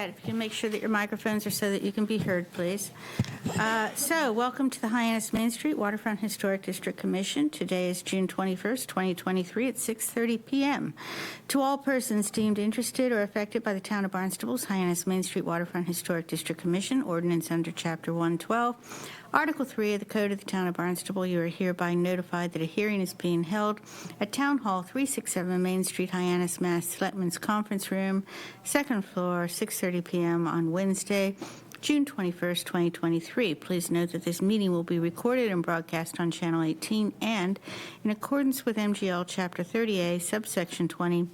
that, if you can make sure that your microphones are so that you can be heard, please. So, welcome to the Hyannis Main Street Waterfront Historic District Commission. Today is June 21st, 2023 at 6:30 p.m. To all persons deemed interested or affected by the Town of Barnstable's Hyannis Main Street Waterfront Historic District Commission, ordinance under Chapter 112, Article 3 of the Code of the Town of Barnstable, you are hereby notified that a hearing is being held at Town Hall 367 Main Street, Hyannis, Mass. Selectmen's Conference Room, second floor, 6:30 p.m. on Wednesday, June 21st, 2023. Please note that this meeting will be recorded and broadcast on Channel 18 and, in accordance with MGL Chapter 30A, subsection 20,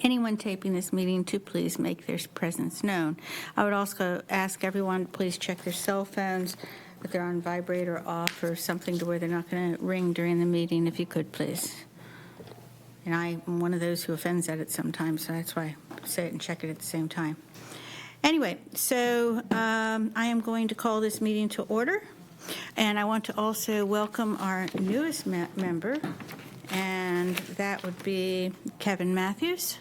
anyone taping this meeting to please make their presence known. I would also ask everyone to please check their cell phones, if they're on vibrate or off or something to where they're not going to ring during the meeting, if you could, please. And I'm one of those who offends at it sometimes, so that's why I say it and check it at the same time. Anyway, so I am going to call this meeting to order, and I want to also welcome our newest member, and that would be Kevin Matthews.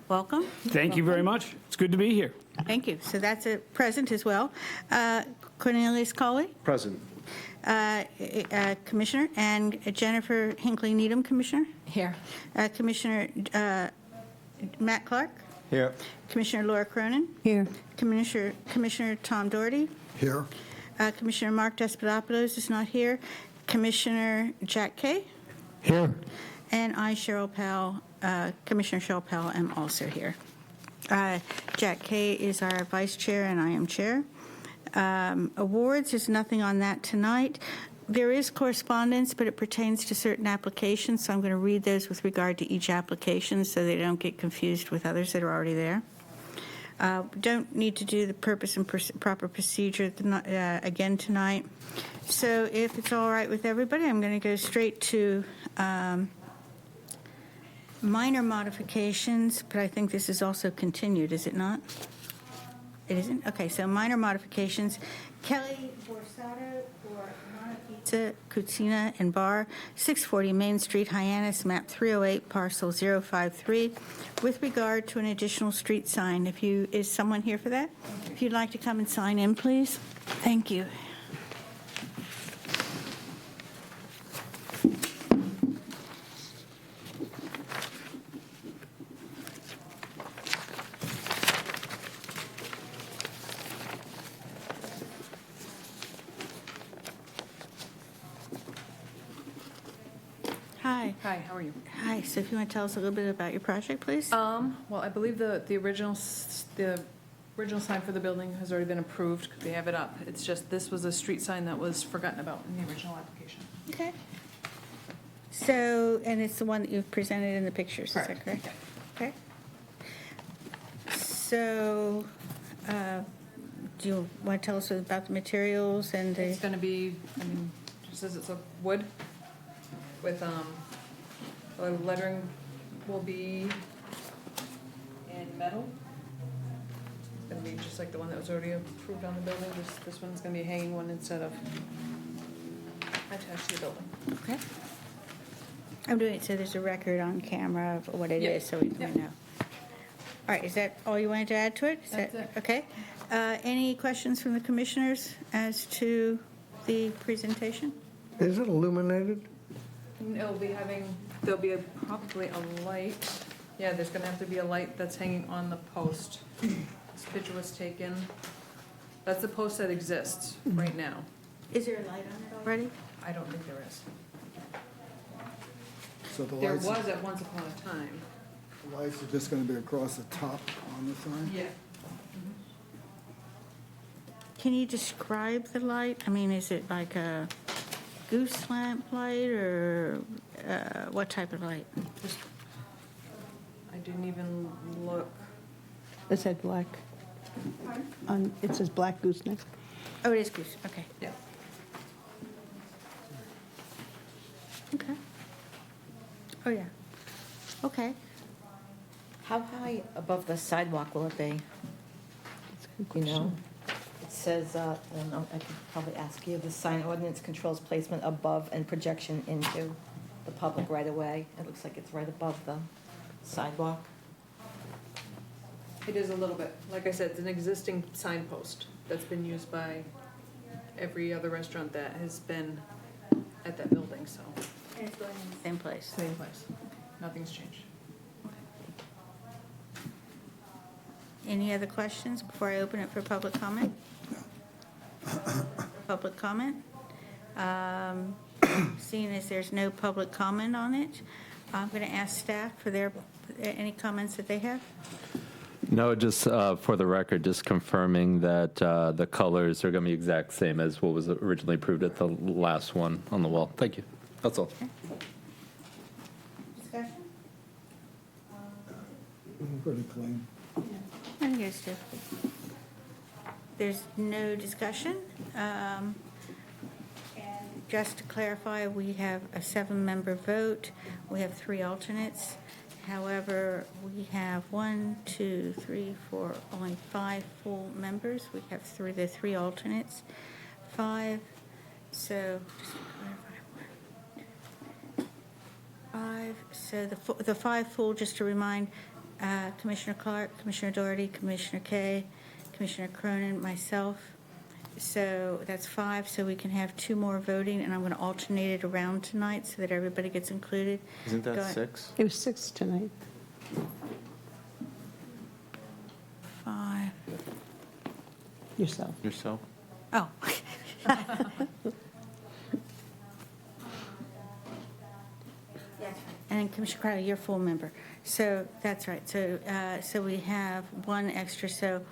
Welcome. Thank you very much. It's good to be here. Thank you. So that's a present as well. Cornelius Colley, Present. Commissioner, and Jennifer Hinckley Needham, Commissioner. Here. Commissioner Matt Clark. Here. Commissioner Laura Cronin. Here. Commissioner Tom Doherty. Here. Commissioner Mark Despotopoulos is not here. Commissioner Jack Kay. Here. And I, Cheryl Powell, Commissioner Cheryl Powell, am also here. Jack Kay is our vice chair, and I am chair. Awards, there's nothing on that tonight. There is correspondence, but it pertains to certain applications, so I'm going to read those with regard to each application so they don't get confused with others that are already there. Don't need to do the purpose and proper procedure again tonight. So if it's all right with everybody, I'm going to go straight to minor modifications, but I think this is also continued, is it not? It isn't? Okay, so minor modifications. Kelly Borsato for Mana Pizza, Cucina and Bar, 640 Main Street, Hyannis, map 308, parcel 053, with regard to an additional street sign. Is someone here for that? If you'd like to come and sign in, please. Thank you. Hi. Hi, how are you? Hi, so if you want to tell us a little bit about your project, please? Well, I believe the original sign for the building has already been approved, because they have it up. It's just, this was a street sign that was forgotten about in the original application. Okay. So, and it's the one that you've presented in the pictures, is that Correct. correct? Okay. So, do you want to tell us about the materials and the... It's gonna be, it just says it's a wood with, the lettering will be in metal. It's gonna be just like the one that was already approved on the building, this one's gonna be a hanging one instead of attached to the building. Okay. I'm doing it so there's a record on camera of what it Yeah. is, so we Yeah. know. All right, is that all you wanted to add to it? Is That's that- it. Okay. Any questions from the commissioners as to the presentation? Is it illuminated? There'll be probably a light. Yeah, there's gonna have to be a light that's hanging on the post. This picture was taken, that's the post that exists right now. Is there a light on it already? I don't think there is. So the There lights, was at once upon a time. the lights are just gonna be across the top on the sign? Yeah. Can you describe the light? I mean, is it like a goose lamp light or what type of light? I didn't even look. It said black. It says black gooseneck. Oh, it is goose, okay. Yeah. Okay. Oh, yeah. Okay. How high above the sidewalk will it be? You know? It says, I don't know, I could probably ask you, the sign ordinance controls placement above and projection into the public right away. It looks like it's right above the sidewalk. It is a little bit. Like I said, it's an existing signpost that's been used by every other restaurant that has been at that building, so. And it's going in the same place. Same place. Nothing's changed. Any other questions before I open it for public comment? Public comment? Seeing as there's no public comment on it, I'm going to ask staff for any comments that they have. No, just for the record, just confirming that the colors are going to be exact same as what was originally approved at the last one on the wall. Thank you. That's all. Discussion? Pretty clean. I think it's two. There's no discussion. And just to clarify, we have a 7-member vote. We have 3 alternates. However, we have 1, 2, 3, 4, only 5 full members. We have the 3 alternates, 5. So, just to clarify, 5. So the 5 full, just to remind, Commissioner Clark, Commissioner Doherty, Commissioner Kay, Commissioner Cronin, myself. So that's 5, so we can have 2 more voting, and I'm going to alternate it around tonight so that everybody gets included. Isn't Go that ahead. 6? It was 6 tonight. 5. Yourself. Yourself? Oh. And then Commissioner Crowley, you're a full member. So that's right. So we have 1 extra. So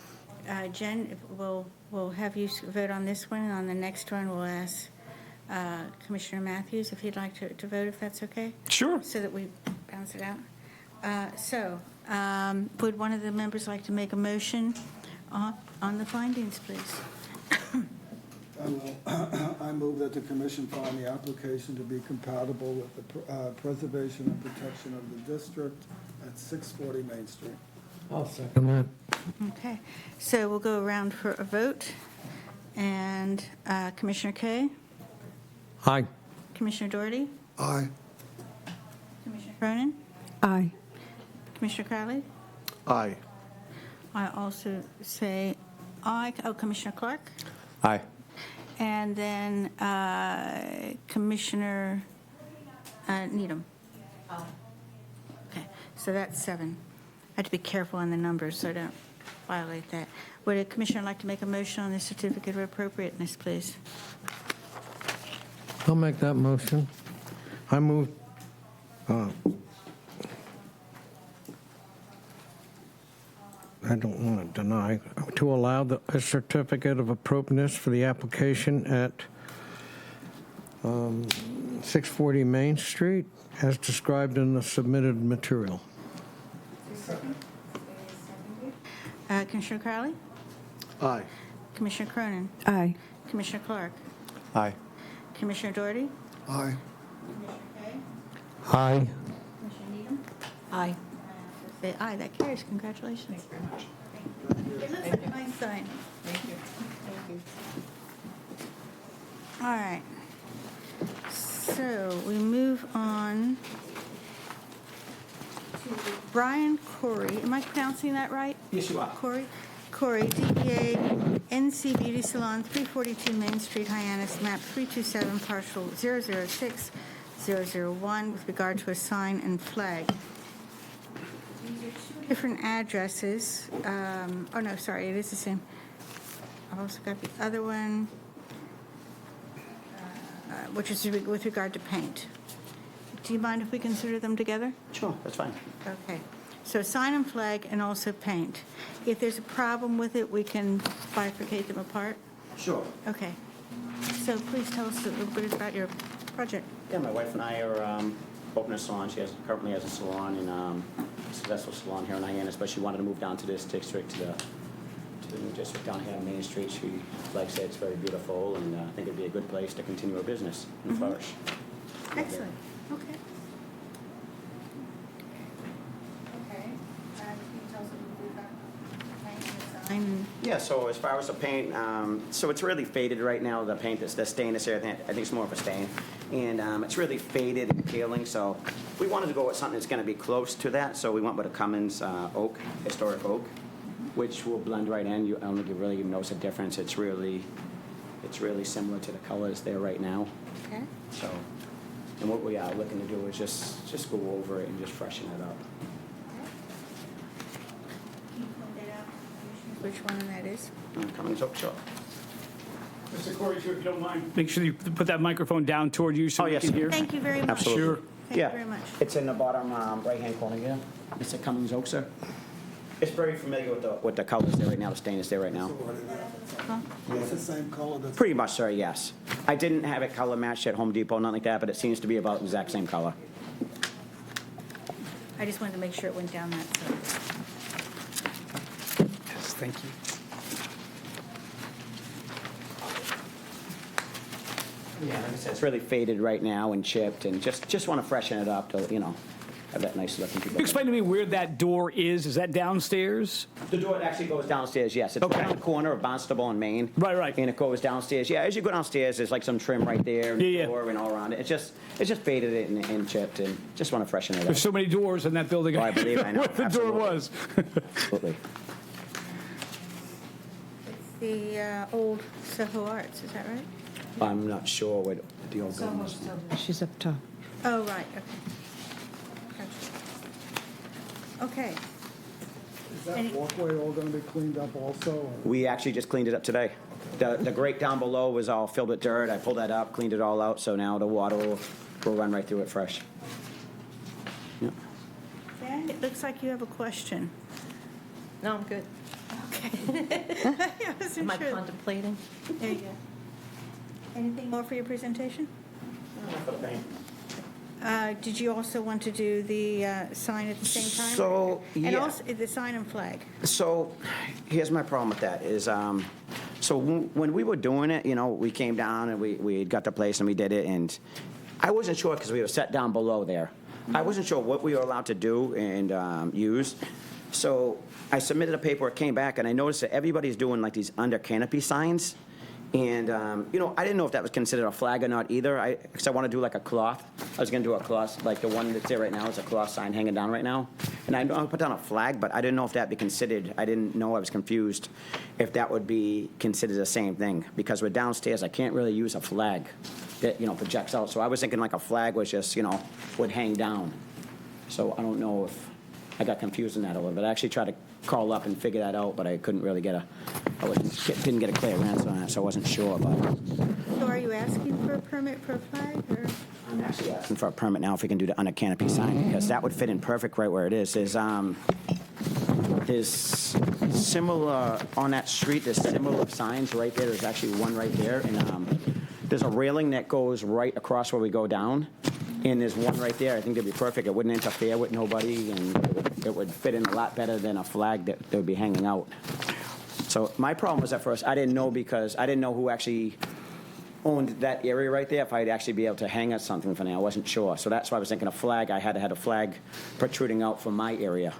Jen, we'll have you vote on this one, and on the next one, we'll ask Commissioner Matthews if he'd like to vote, if that's okay? Sure. So that we bounce it out. Would one of the members like to make a motion on the findings, please? I move that the commission find the application to be compatible with the preservation and protection of the district at 640 Main Street. I'll second that. Okay, so we'll go around for a vote. And Commissioner Kay, Aye. Commissioner Doherty, Aye. Commissioner Cronin, Aye. Commissioner Crowley. Aye. I also say aye. Oh, Commissioner Clark. Aye. And then Commissioner Needham. Okay, so that's 7. I have to be careful on the numbers so I don't violate that. Would a commissioner like to make a motion on the certificate of appropriateness, please? I'll make that motion. I move, I don't want to deny, to allow a certificate of appropriateness for the application at 640 Main Street as described in the submitted material. Commissioner Crowley? Aye. Commissioner Cronin? Aye. Commissioner Clark? Aye. Commissioner Doherty? Aye. Commissioner Kay? Aye. Commissioner Needham? Aye. Say aye, that carries. Congratulations. Thanks very much. It looks like a nice sign. Thank you. Thank you. All right. So we move on to Brian Corey. Am I pronouncing that right? Yes, you are. Corey, DBA NC Beauty Salon, 342 Main Street, Hyannis, map 327, parcel 006001, with regard to a sign and flag. These are 2 different addresses. Oh, no, sorry, it is the same. I've also got the other one, which is with regard to paint. Do you mind if we consider them together? Sure, that's fine. Okay. So sign and flag and also paint. If there's a problem with it, we can bifurcate them apart? Sure. Okay. So please tell us a little bit about your project. Yeah, my wife and I are opening a salon. She currently has a salon in a successful salon here in Hyannis, but she wanted to move down to this district, to the new district down here on Main Street. She likes it. It's very beautiful, and I think it'd be a good place to continue her business and flourish. Excellent. Okay. Okay. Can you tell us a little bit about paint and sign? Yeah, so as far as the paint, so it's really faded right now. The paint, the stain is here. I think it's more of a stain. And it's really faded and peeling, so we wanted to go with something that's going to be close to that. So we went with a Cummins oak, historic oak. which will blend right in. I don't think you really even notice a difference. It's really similar to the colors there right now. Okay. So, and what we are looking to do is just go over it and just freshen it up. Can you point that out, which one that is? Coming up short. Mr. Corey, if you don't mind, make sure you put that microphone down toward you so Oh, we yes. can hear. Thank you very much. Absolutely. Sure. Thank you very much. It's in the bottom right-hand corner here. It's a Cummings Oak, sir. It's very familiar with the colors there right now, the stain is there right now. It's the same color that's. Pretty much, sir, yes. I didn't have it color matched at Home Depot, nothing like that, but it seems to be about the exact same color. I just wanted to make sure it went down that side. Yes, thank you. Yeah, like I said, it's really faded right now and chipped, and just want to freshen it up to, have that nice looking. Can you explain to me where that door is? Is that downstairs? The door actually goes downstairs, yes. It's Okay. right on the corner of Barnstable and Main. Right. And it goes downstairs. Yeah, as you go downstairs, there's like some trim right there, and Yeah. the door and all around it. It's just faded it and chipped, and just want to freshen it up. There's so many doors in that building. Oh, I believe I know. Where the door Absolutely. was. Absolutely. It's the old Soho Arts, is that right? I'm not sure what the old building is. She's up top. Oh, right, okay. Gotcha. Okay, Is that walkway all gonna be cleaned up also? or- We actually just cleaned it up today. The grate down below was all filled with dirt. I pulled that up, cleaned it all out, so now the water will run right through it fresh. Yep. Dan, it looks like you have a question. No, I'm good. Okay. I wasn't Am I sure. contemplating? There you go. Anything more for your presentation? Did you also want to do the sign at the same time? So, And yeah. also, the sign and flag. So here's my problem with that is, so when we were doing it, we came down and we got the place and we did it, and I wasn't sure because we were set down below there. I wasn't sure what we were allowed to do and use. So I submitted a paper, it came back, and I noticed that everybody's doing like these under canopy signs. And, I didn't know if that was considered a flag or not either, because I want to do like a cloth. I was going to do a cloth, like the one that's there right now is a cloth sign hanging down right now. And I know I put down a flag, but I didn't know if that'd be considered, I didn't know, I was confused if that would be considered the same thing. Because we're downstairs, I can't really use a flag that, projects out. So I was thinking like a flag was just, would hang down. So I don't know if, I got confused in that a little bit. I actually tried to call up and figure that out, but I couldn't really didn't get a clear answer on that, so I wasn't sure. But So are you asking for a permit for a flag, or? I'm actually asking for a permit now if we can do the under canopy sign, because that would fit in perfect right where it is. There's similar, on that street, there's similar signs right there. There's actually one right there, and there's a railing that goes right across where we go down, and there's one right there. I think that'd be perfect. It wouldn't interfere with nobody, and it would fit in a lot better than a flag that would be hanging out. So my problem was at first, I didn't know because I didn't know who actually owned that area right there, if I'd actually be able to hang up something for now. I wasn't sure. So that's why I was thinking a flag. I had to have a flag protruding out from my area.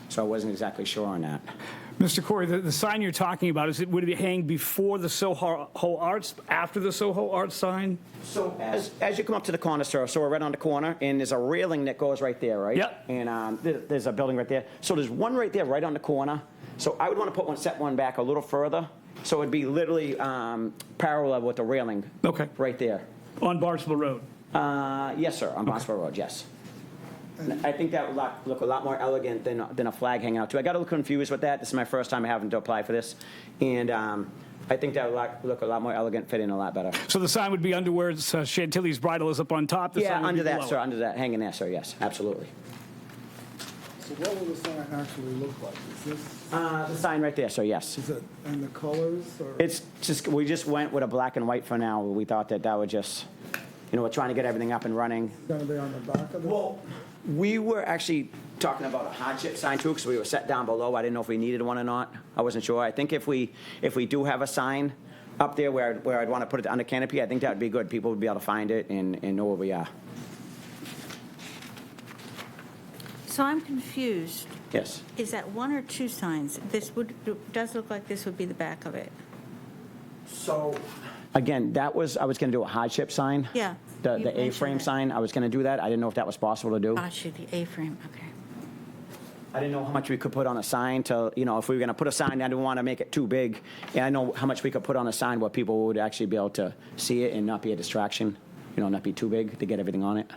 So I wasn't exactly sure on that. Mr. Corey, the sign you're talking about, would it hang before the Soho Arts, after the Soho Arts sign? So as you come up to the corner, sir, so we're right on the corner, and there's a railing that goes right there, right? Yep. And there's a building right there. So there's one right there, right on the corner. So I would want to set one back a little further, so it'd be literally parallel with the railing. Okay. Right there. On Barnstable Road? Yes, sir, on Barnstable Road, yes. I think that would look a lot more elegant than a flag hanging out too. I got a little confused with that. This is my first time having to apply for this, and I think that would look a lot more elegant, fit in a lot better. So the sign would be under where Chantilly's bridal is up on top? The Yeah, sign would under be that, below sir, it? under that, hanging there, sir, yes, absolutely. So what will the sign actually look like? Is The sign right there, sir, yes. it, and the colors, or? It's just, we just went with a black and white for now. We thought that would just, we're trying to get everything up and running. Gonna be on the back of it? Well, we were actually talking about a hardship sign too, because we were set down below. I didn't know if we needed one or not. I wasn't sure. I think if we do have a sign up there where I'd want to put it under canopy, I think that would be good. People would be able to find it and know where we are. So I'm confused. Yes. Is that one or two signs? Does look like this would be the back of it. So, again, I was going to do a hardship sign. Yeah, you The mentioned A-frame that. sign, I was going to do that. I didn't know if that was possible to do. Ah, shoot, the A-frame, okay. I didn't know how much we could put on a sign to, you know, if we were going to put a sign, I didn't want to make it too big. And I know how much we could put on a sign where people would actually be able to see it and not be a distraction, you know, not be too big to get everything on it.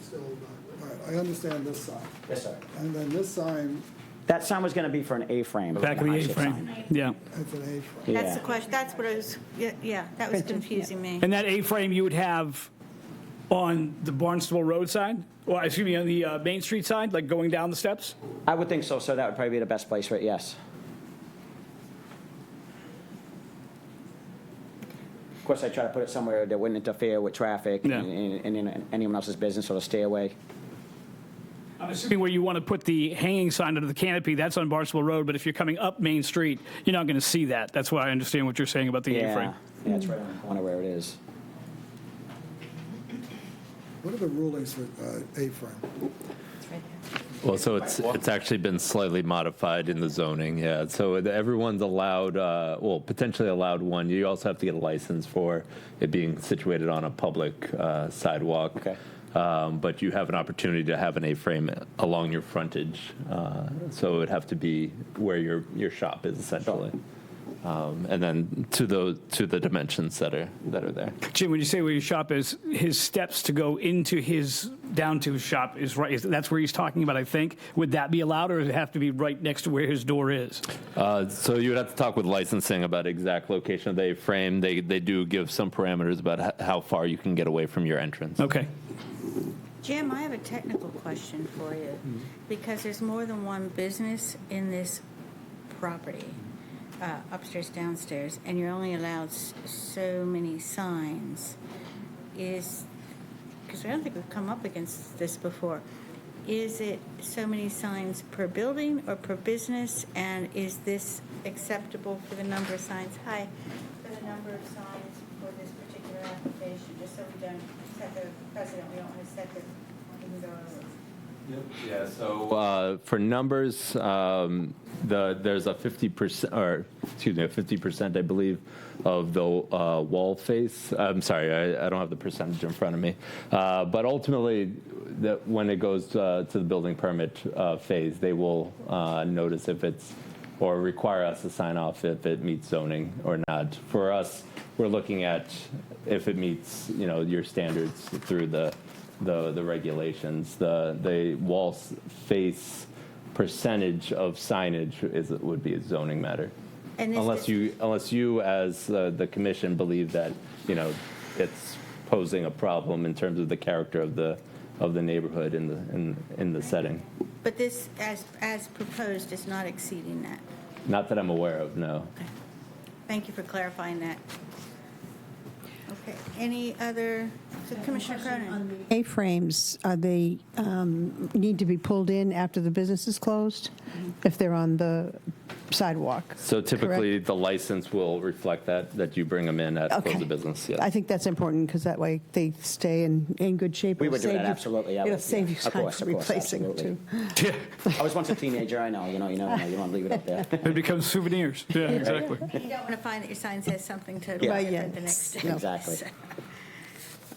Still, all right, I understand this sign. Yes, sir. And then this sign, That sign was going to be for an A-frame. Back of the A-frame, yeah. it's an A-frame. That's Yeah. the question, that's what I was, yeah, that was confusing me. And that A-frame you would have on the Barnstable Road side? Or, excuse me, on the Main Street side, like going down the steps? I would think so, so that would probably be the best place for it, yes. Of course, I try to put it somewhere that wouldn't interfere with traffic Yeah. and in anyone else's business or to stay away. I'm assuming where you want to put the hanging sign under the canopy, that's on Barnstable Road, but if you're coming up Main Street, you're not going to see that. That's why I understand what you're saying about the A-frame. Yeah, it's right on the corner where it is. What are the rulings for A-frame? It's right there. Well, so it's actually been slightly modified in the zoning, yeah. So everyone's allowed, well, potentially allowed one. You also have to get a license for it being situated on a public sidewalk. Okay. But you have an opportunity to have an A-frame along your frontage. So it would have to be where your shop is essentially. And then to the dimensions that are there. Jim, when you say where your shop is, his steps to go down to his shop is right, that's where he's talking about, I think. Would that be allowed, or does it have to be right next to where his door is? So you would have to talk with licensing about exact location of the A-frame. They do give some parameters about how far you can get away from your entrance. Okay. Jim, I have a technical question for you, because there's more than one business in this property, upstairs, downstairs, and you're only allowed so many signs. Because I don't think we've come up against this before. Is it so many signs per building or per business, and is this acceptable for the number of signs? Hi, for the number of signs for this particular application, just so we don't set the precedent, we don't want to set the, we can go over. Yeah, so for numbers, there's a 50%, or excuse me, a 50%, I believe, of the wall face. I'm sorry, I don't have the percentage in front of me. But ultimately, when it goes to the building permit phase, they will notice if it's, or require us to sign off if it meets zoning or not. For us, we're looking at if it meets, your standards through the regulations. The wall face percentage of signage would be a zoning matter. And Unless you as the commission believe that, it's posing a problem in terms of the character of the neighborhood in the setting. But this, as proposed, is not exceeding that. Not that I'm aware of, no. Okay. Thank you for clarifying that. Okay, any other, so Commissioner Cronin? A-frames, are they need to be pulled in after the business is closed if they're on the sidewalk? So typically, correct? the license will reflect that you bring them in at close Okay. of business, yes. I think that's important because that way they stay in good shape. We It'll would do save that, you- absolutely, yeah, It'll yeah. save you Of time course, for of course, replacing it, absolutely. too. I was once a teenager, I know, you never know, you don't want to leave it up there. It becomes souvenirs. Yeah, exactly. You don't want to find that your sign says something totally Yeah. different Right, the yeah. next day. No. Exactly.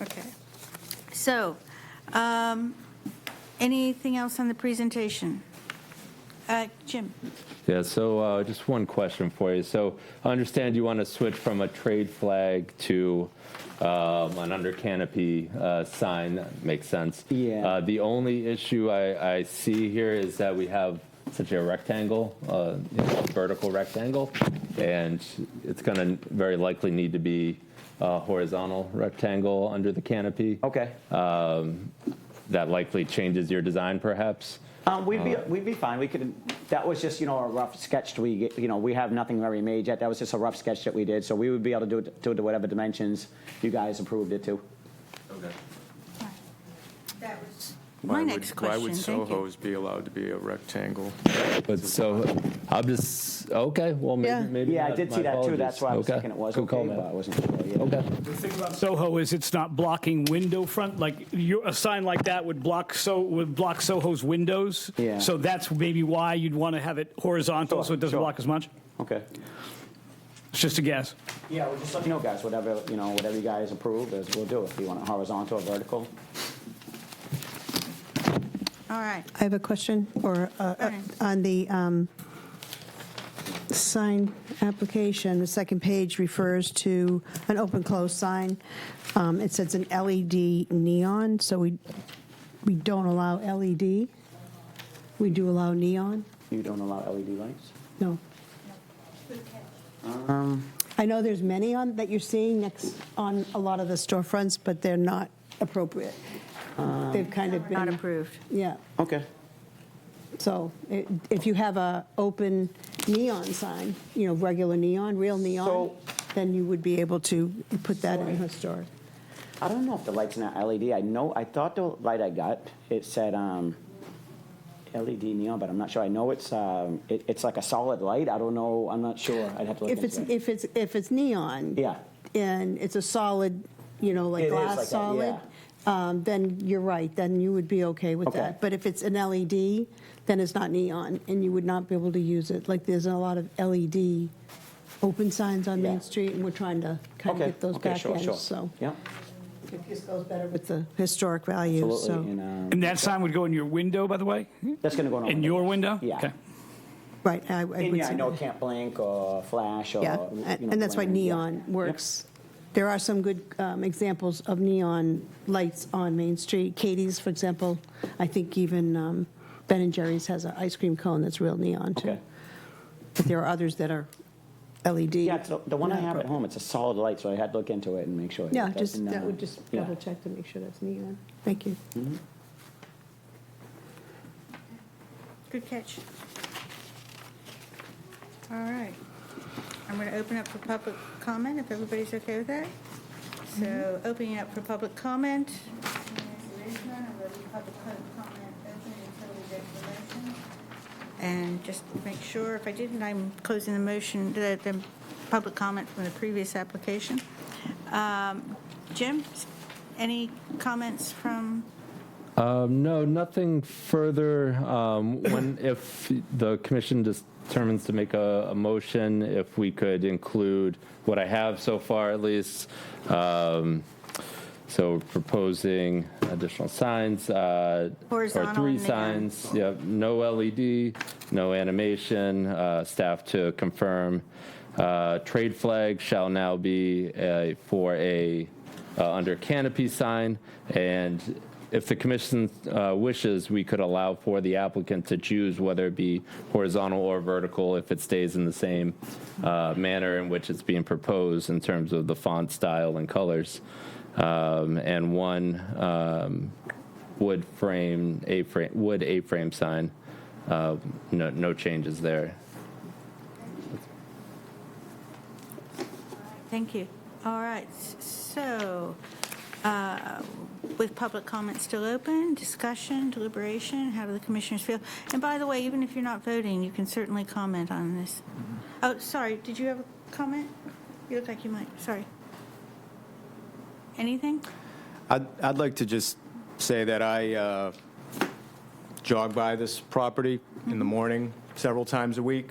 Okay. So, anything else on the presentation? Jim? Yeah, so just one question for you. So I understand you want to switch from a trade flag to an under canopy sign. That makes sense. Yeah. The only issue I see here is that we have such a rectangle, a vertical rectangle, and it's going to very likely need to be a horizontal rectangle under the canopy. Okay. That likely changes your design, perhaps. We'd be fine. We could. That was just a rough sketch. We have nothing very made yet. That was just a rough sketch that we did. So we would be able to do it to whatever dimensions you guys approved it to. Okay. That was my next question. Why would Thank you. Soho's be allowed to be a rectangle? But so I'm just okay. Well, maybe Yeah. maybe Yeah, I not. did My see that too. apologies. That's why I was Okay. thinking it was Good okay, call, but man. I wasn't sure. Yeah. Okay. The thing about Soho is it's not blocking window front. Like a sign like that would block Soho's windows. Yeah. So that's maybe why you'd want to have it horizontal, Sure, so it doesn't sure. block as much. Okay. It's just a guess. Yeah, well, just let me know, guys. Whatever you guys approve, we'll do. If you want it horizontal or vertical. All right. I have a question, or ahead. on the sign application, the second page refers to an open-close sign. It says an LED neon, so we don't allow LED. We do allow neon? You don't allow LED lights? No. I know there's many on, that you're seeing next, on a lot of the storefronts, but they're not appropriate. They've kind of been. Not approved. Yeah. Okay. So if you have a open neon sign, regular neon, real neon, So- then you would be able to put that in historic. I don't know if the light's not LED. I thought the light I got, it said LED neon, but I'm not sure. I know it's like a solid light. I don't know. I'm not sure. I'd have to look into it. If it's neon. Yeah. And it's a solid, like It is glass like that, solid, then you're right, then you would be okay with Okay. that. But if it's an LED, then it's not neon, and you would not be able to use it. Like, there's a lot of LED open signs on Main Yeah. Street, and we're trying to kind of Okay. get those Okay, back sure, in, sure. so. Yeah. It just goes better with the historic value, so. Absolutely. And that sign would go in your window, by the way? That's going to go on. In your window? Yeah. Okay. Right, I And would yeah, I say know that. it can't blink or flash or. Yeah, and that's why glare. Yeah. neon works. There are some good examples of neon lights on Main Street. Katie's, for example, I think even Ben & Jerry's has an ice cream cone that's real neon, too. Okay. But there are others that are LED. Yeah, it's the one I not have at appropriate. home, it's a solid light, so I had to look into it and make sure. Yeah, it just, doesn't, that would just yeah. double check to make sure that's neon. Thank you. Good catch. All right. I'm going to open up for public comment, if everybody's okay with that. So opening up for public comment. There is none. I'm going to leave public comment open until we get to the motion. And just make sure, if I didn't, I'm closing the motion, the public comment from the previous application. Jim, any comments from? No, nothing further. If the commission determines to make a motion, if we could include what I have so far at least. So proposing additional signs. Or Horizontal 3 and neon. signs. Yep, no LED, no animation. Staff to confirm. Trade flag shall now be for a under canopy sign, and if the commission wishes, we could allow for the applicant to choose whether it be horizontal or vertical if it stays in the same manner in which it's being proposed in terms of the font style and colors. And one wood A-frame sign. No changes there. Thank you. All right, so with public comment still open, discussion, deliberation, how do the commissioners feel? And by the way, even if you're not voting, you can certainly comment on this. Oh, sorry, did you have a comment? You look like you might, sorry. Anything? I'd like to just say that I jog by this property in the morning several times a week,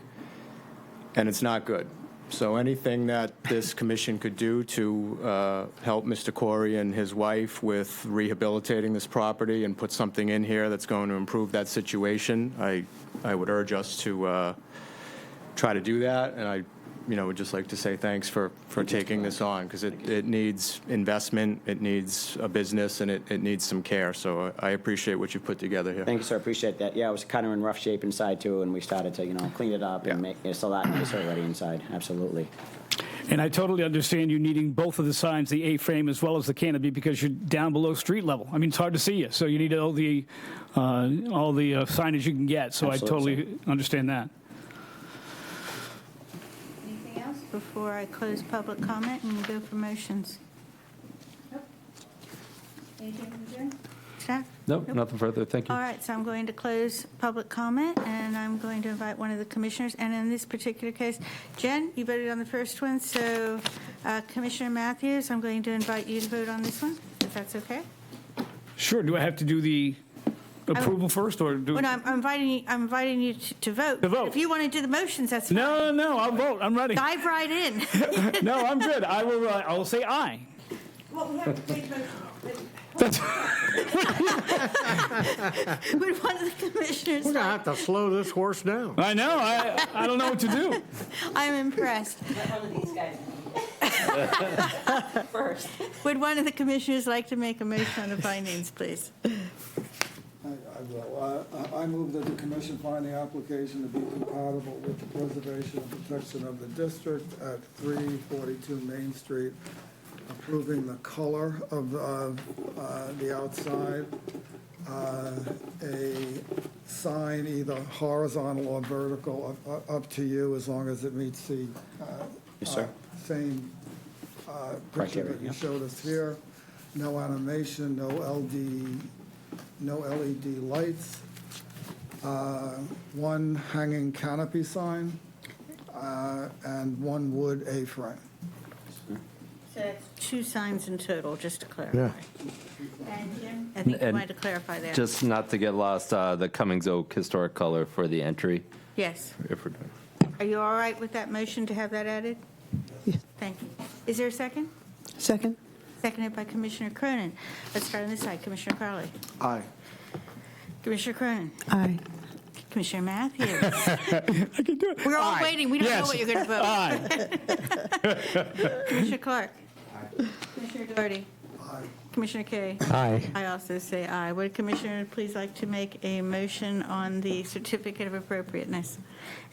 and it's not good. So anything that this commission could do to help Mr. Corey and his wife with rehabilitating this property and put something in here that's going to improve that situation, I would urge us to try to do that. And I would just like to say thanks for taking this on, because it needs investment, it needs a business, and it needs some care. So I appreciate what you put together here. Thank you, sir. Appreciate that. Yeah, it was kind of in rough shape inside too, and we started to, clean it up and make it's a lot nicer already inside. Absolutely. And I totally understand you needing both of the signs, the A-frame as well as the canopy, because you're down below street level. I mean, it's hard to see you, so you need all the signage you can get. So Absolutely, I totally understand that. Anything else before I close public comment and go for motions? Nope. Anything from Jim? Staff? Nope, nothing further. Thank you. All right, so I'm going to close public comment, and I'm going to invite one of the commissioners. And in this particular case, Jen, you voted on the first one, so Commissioner Matthews, I'm going to invite you to vote on this one, if that's okay. Sure. Do I have to do the approval first, or do? Well, no, I'm inviting you to vote. To vote. If you want to do the motions, that's fine. No, I'll vote. I'm ready. Dive right in. No, I'm good. I will say aye. Well, we have to take motion. Would one of the commissioners, We're going to have to slow this horse down. I know, I don't know what to do. I'm impressed. One of these guys. First. Would one of the commissioners like to make a motion on the findings, please? I will. I move that the commission find the application to be compatible with the preservation and protection of the district at 342 Main Street, approving the color of the outside, a sign either horizontal or vertical, up to you, as long as it meets the Yes, sir. same picture Criteria, that you yeah. showed us here. No animation, no LED lights, one hanging canopy sign, and one wood A-frame. So that's 2 signs in total, just to clarify. Yeah. And Jim, I think you And wanted to clarify that. Just not to get lost, the Cummings Oak historic color for the entry, Yes. if we're doing. Are you all right with that motion to have that added? Yes. Thank you. Is there a second? Second? Seconded by Commissioner Cronin. Let's start on this side. Commissioner Carley. Aye. Commissioner Cronin. Aye. Commissioner Matthews. I can do it. We're all Aye. waiting. We don't know Yes. what you're going to vote. Aye. Commissioner Clark. Commissioner Doherty. Aye. Commissioner Kay. Aye. I also say aye. Would Commissioner please like to make a motion on the certificate of appropriateness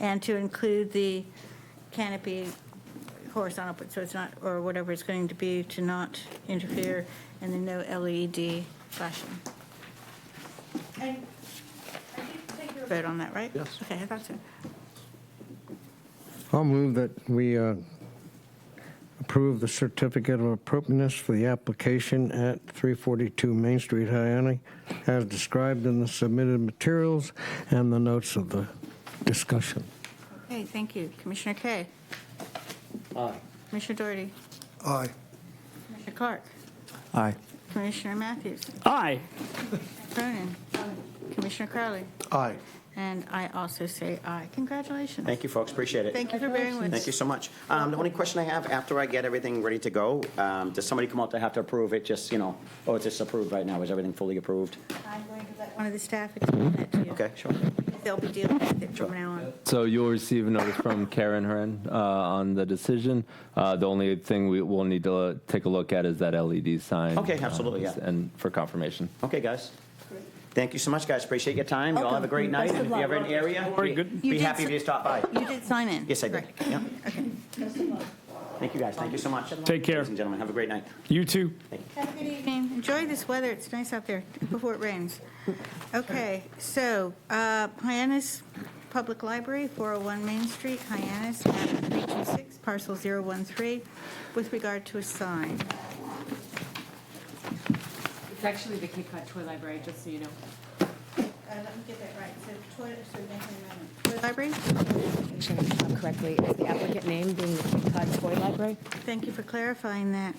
and to include the canopy horizontal, so it's not, or whatever it's going to be, to not interfere, and then no LED flashing? And I did take your vote on that, right? Yes. Okay, I thought so. I'll move that we approve the certificate of appropriateness for the application at 342 Main Street, Hyannis, as described in the submitted materials and the notes of the discussion. Okay, thank you. Commissioner Kay. Aye. Commissioner Doherty. Aye. Commissioner Clark. Aye. Commissioner Matthews. Aye. Cronin. Commissioner Crowley. Aye. And I also say aye. Congratulations. Thank you, folks, appreciate it. Thank you for bearing with us. Thank you so much. The only question I have, after I get everything ready to go, does somebody come out to have to approve it, just, oh, it's just approved right now, is everything fully approved? I'm going to let one of the staff explain that to you. Okay, sure. They'll be dealing with it from now on. So you'll receive a notice from Karen Hearn on the decision. The only thing we will need to take a look at is that LED sign. Okay, absolutely, yeah. And for confirmation. Okay, guys. Thank you so much, guys, appreciate your time, you all have a great night, and if you're ever in the area, Very good. You be did happy if you stop by. You did sign in? Yes, I did, Correct. yeah. Okay. Thank you, guys, thank you so much. Take care. Ladies and gentlemen, have a great night. You too. Have a good evening. Enjoy this weather. It's nice out there before it rains. Okay, so Hyannis Public Library, 401 Main Street, Hyannis, map 326, parcel 013, with regard to a sign. It's actually the Cape Cod Toy Library, just so you know. Let me get that right. So toilet, so Toy Library? Make sure I got it correctly. Is the applicant name being the Cape Cod Toy Library? Thank you for clarifying that.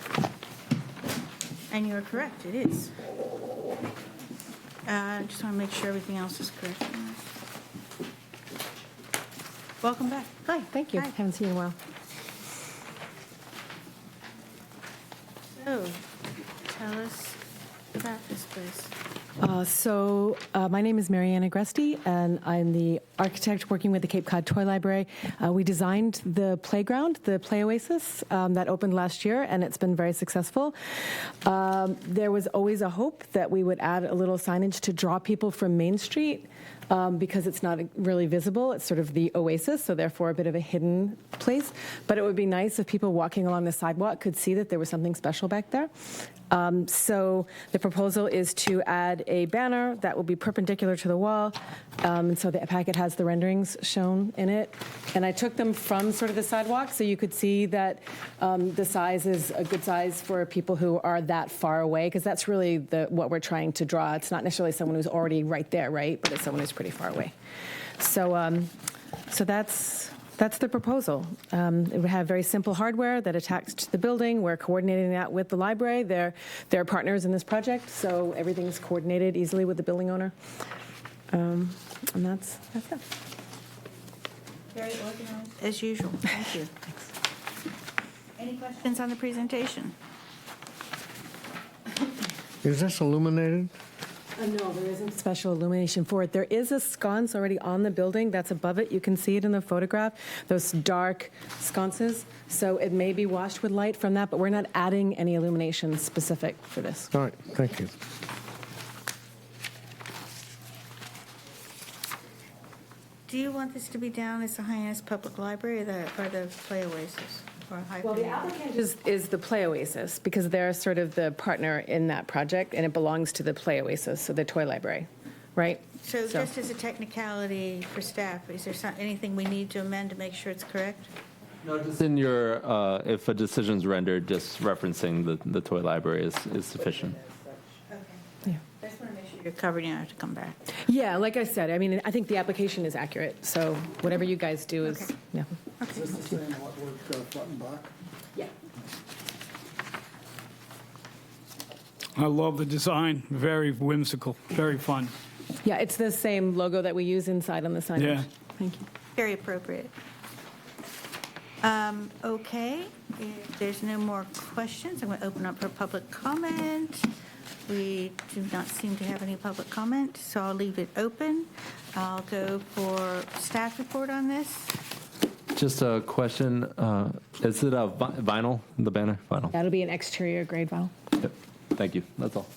And you're correct, it is. Just want to make sure everything else is correct. Welcome back. Hi, thank you. Hi. Haven't seen you in a while. So, tell us about this place. My name is Mariana Gresti, and I'm the architect working with the Cape Cod Toy Library. We designed the playground, the Play Oasis, that opened last year, and it's been very successful. There was always a hope that we would add a little signage to draw people from Main Street, because it's not really visible. It's sort of the oasis, so therefore a bit of a hidden place. But it would be nice if people walking along the sidewalk could see that there was something special back there. So the proposal is to add a banner that will be perpendicular to the wall. And so the packet has the renderings shown in it. And I took them from sort of the sidewalk, so you could see that the size is a good size for people who are that far away, because that's really what we're trying to draw. It's not necessarily someone who's already right there, right? But it's someone who's pretty far away. So that's the proposal. It would have very simple hardware that attached to the building. We're coordinating that with the library. They're partners in this project, so everything's coordinated easily with the building owner. And that's it. Very organized, as usual. Thank you. Any questions on the presentation? Is this illuminated? No, there isn't special illumination for it. There is a sconce already on the building that's above it. You can see it in the photograph, those dark sconces. So it may be washed with light from that, but we're not adding any illumination specific for this. All right, thank you. Do you want this to be down as the Hyannis Public Library or the Play Oasis? Or High Well, the Point? applicant is the Play Oasis because they're sort of the partner in that project, and it belongs to the Play Oasis, so the toy library, right? So just as a technicality for staff, is there anything we need to amend to make sure it's correct? No, just in your, if a decision's rendered, just referencing the toy library is sufficient. Okay. Yeah. I just want to make sure you're covered, you don't have to come back. Yeah, like I said, I mean, I think the application is accurate, so whatever you guys do is, Okay. yeah. Is this the same artwork front and back? Yeah. I love the design. Very whimsical, very fun. Yeah, it's the same logo that we use inside on the signage. Yeah. Thank you. Very appropriate. Okay, if there's no more questions, I'm going to open up for public comment. We do not seem to have any public comment, so I'll leave it open. I'll go for staff report on this. Just a question, is it a vinyl, the banner? Vinyl? That'll be an exterior grade vinyl. Yep. Thank you, that's all.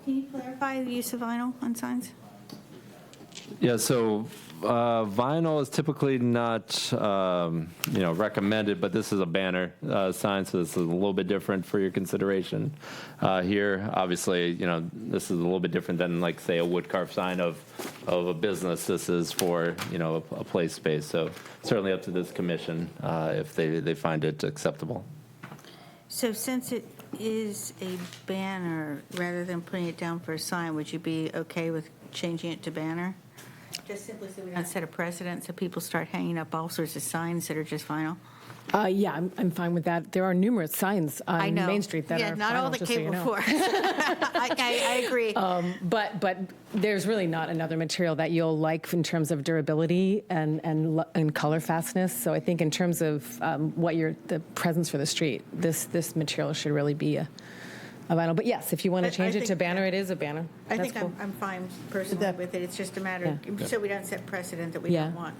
Can you clarify the use of vinyl on signs? Yeah, so vinyl is typically not, recommended, but this is a banner sign, so this is a little bit different for your consideration here. Obviously, this is a little bit different than, like, say, a wood carved sign of a business. This is for, a play space. So certainly up to this commission if they find it acceptable. So since it is a banner, rather than putting it down for a sign, would you be okay with changing it to banner? Just simply so we don't set a precedent, so people start hanging up all sorts of signs that are just vinyl? Yeah, I'm fine with that. There are numerous signs I on know. Main Street that yeah, are not all vinyl, that just so came you know. before. I agree. But there's really not another material that you'll like in terms of durability and color fastness. So I think in terms of the presence for the street, this material should really be a vinyl. But yes, if you want to I change it think- to banner, it is a banner. I That's think cool. I'm fine personally with it. It's just a matter, so we don't set precedent that we Yeah. don't want.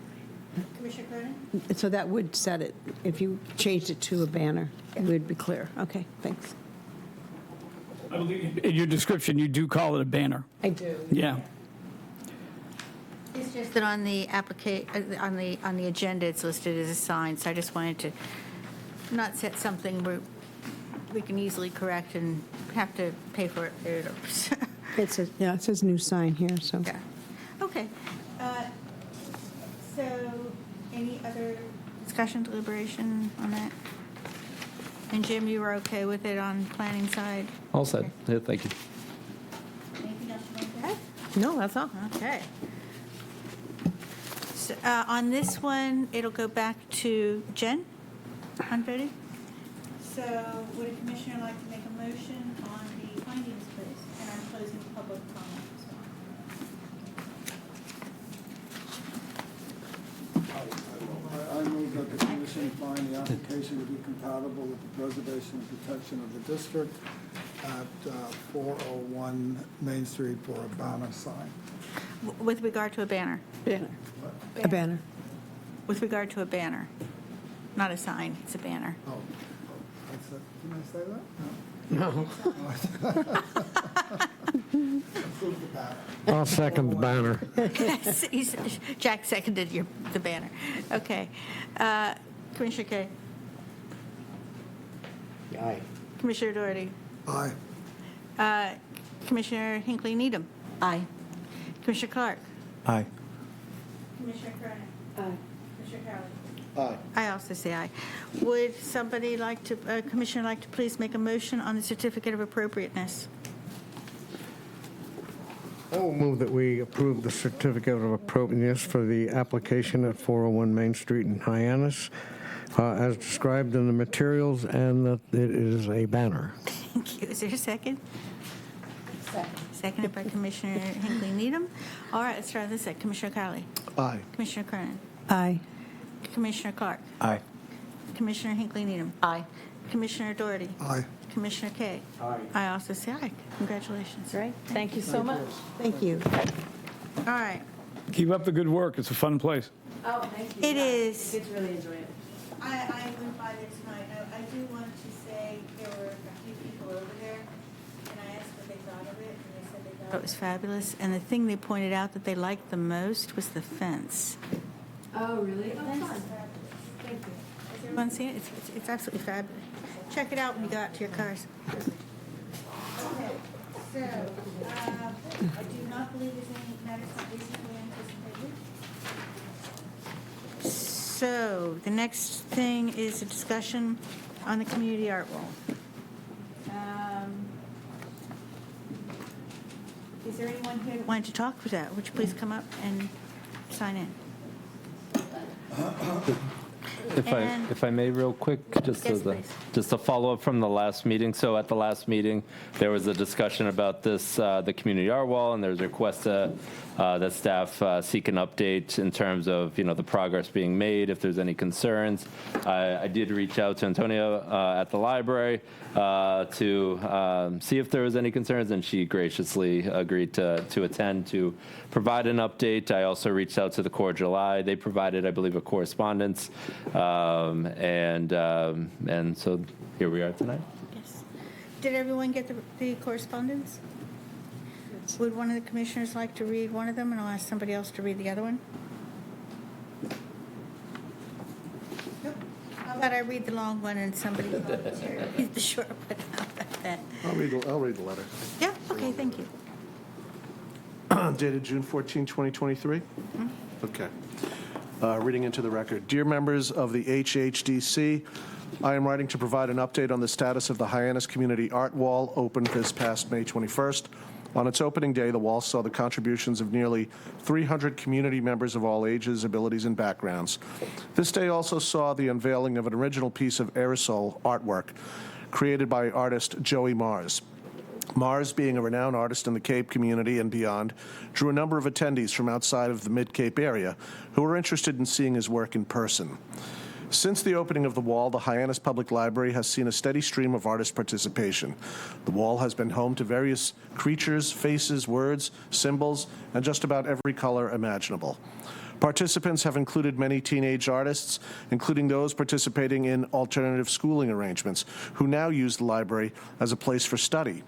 Commissioner Cronin? So that would set it, if you changed it to a banner, it would be clear. Okay, thanks. I believe in your description, you do call it a banner. I do. Yeah. It's just that on the on the agenda, it's listed as a sign, so I just wanted to not set something where we can easily correct and have to pay for it later. It says new sign here, so. Yeah. Okay. So, any other discussion, deliberation on that? And Jim, you were okay with it on planning side? All said. Yeah, thank you. Anything else you want to add? No, that's all. Okay. So, on this one, it'll go back to Jen on voting. So would a commissioner like to make a motion on the findings, please? And I'm closing public comment as well. I move that the commission find the application to be compatible with the preservation and protection of the district at 401 Main Street for a banner sign. With regard to a banner? Banner. A banner. With regard to a banner, not a sign, it's a banner. Oh, didn't I say that? No. Approve the banner. I'll second the banner. Jack seconded the banner. Okay. Commissioner Kay? Aye. Commissioner Doherty? Aye. Commissioner Hinckley Needham? Aye. Commissioner Clark? Aye. Commissioner Cronin? Aye. Commissioner Crowley? Aye. I also say aye. Would somebody like to, Commissioner like to please make a motion on the certificate of appropriateness? I will move that we approve the certificate of appropriateness for the application at 401 Main Street in Hyannis, as described in the materials, and that it is a banner. Thank you. Is there a second? Seconded by Commissioner Hinckley Needham. All right, let's try this. Commissioner Crowley? Aye. Commissioner Cronin? Aye. Commissioner Clark? Aye. Commissioner Hinckley Needham? Aye. Commissioner Doherty? Aye. Commissioner Kay? Aye. I also say aye. Congratulations. Right? Thank you so much. Thank you. All right. Keep up the good work. It's a fun place. Oh, thank you. It is. Kids really enjoy it. I went by there tonight. I do want to say there were a few people over there, and I asked what they thought of it, and they said they thought it was fabulous. And the thing they pointed out that they liked the most was the fence. Oh, really? Oh, fun. Thank you. Has everyone seen it? It's absolutely fabulous. Check it out when you go out to your cars. Okay, so I do not believe there's any matters not reasonably anticipated. So the next thing is a discussion on the community art wall. Is there anyone here that wanted to talk with that? Would you please come up and sign in? And- If I may, real quick, Yes, please. just a follow-up from the last meeting. So at the last meeting, there was a discussion about this, the community art wall, and there was a request that staff seek an update in terms of, the progress being made, if there's any concerns. I did reach out to Antonia at the library to see if there was any concerns, and she graciously agreed to attend to provide an update. I also reached out to the Cordial Eye. They provided, I believe, a correspondence, and so here we are tonight. Yes. Did everyone get the correspondence? Would one of the commissioners like to read one of them, and I'll ask somebody else to read the other one? Nope. How about I read the long one and somebody read the short one? How about that? I'll read the letter. Yeah, okay, thank you. Dated June 14, 2023? Okay. Reading into the record. Dear members of the HHDC, I am writing to provide an update on the status of the Hyannis Community Art Wall, opened this past May 21st. On its opening day, the wall saw the contributions of nearly 300 community members of all ages, abilities, and backgrounds. This day also saw the unveiling of an original piece of aerosol artwork created by artist Joey Mars. Mars, being a renowned artist in the Cape community and beyond, drew a number of attendees from outside of the Mid-Cape area who were interested in seeing his work in person. Since the opening of the wall, the Hyannis Public Library has seen a steady stream of artist participation. The wall has been home to various creatures, faces, words, symbols, and just about every color imaginable. Participants have included many teenage artists, including those participating in alternative schooling arrangements, who now use the library as a place for study.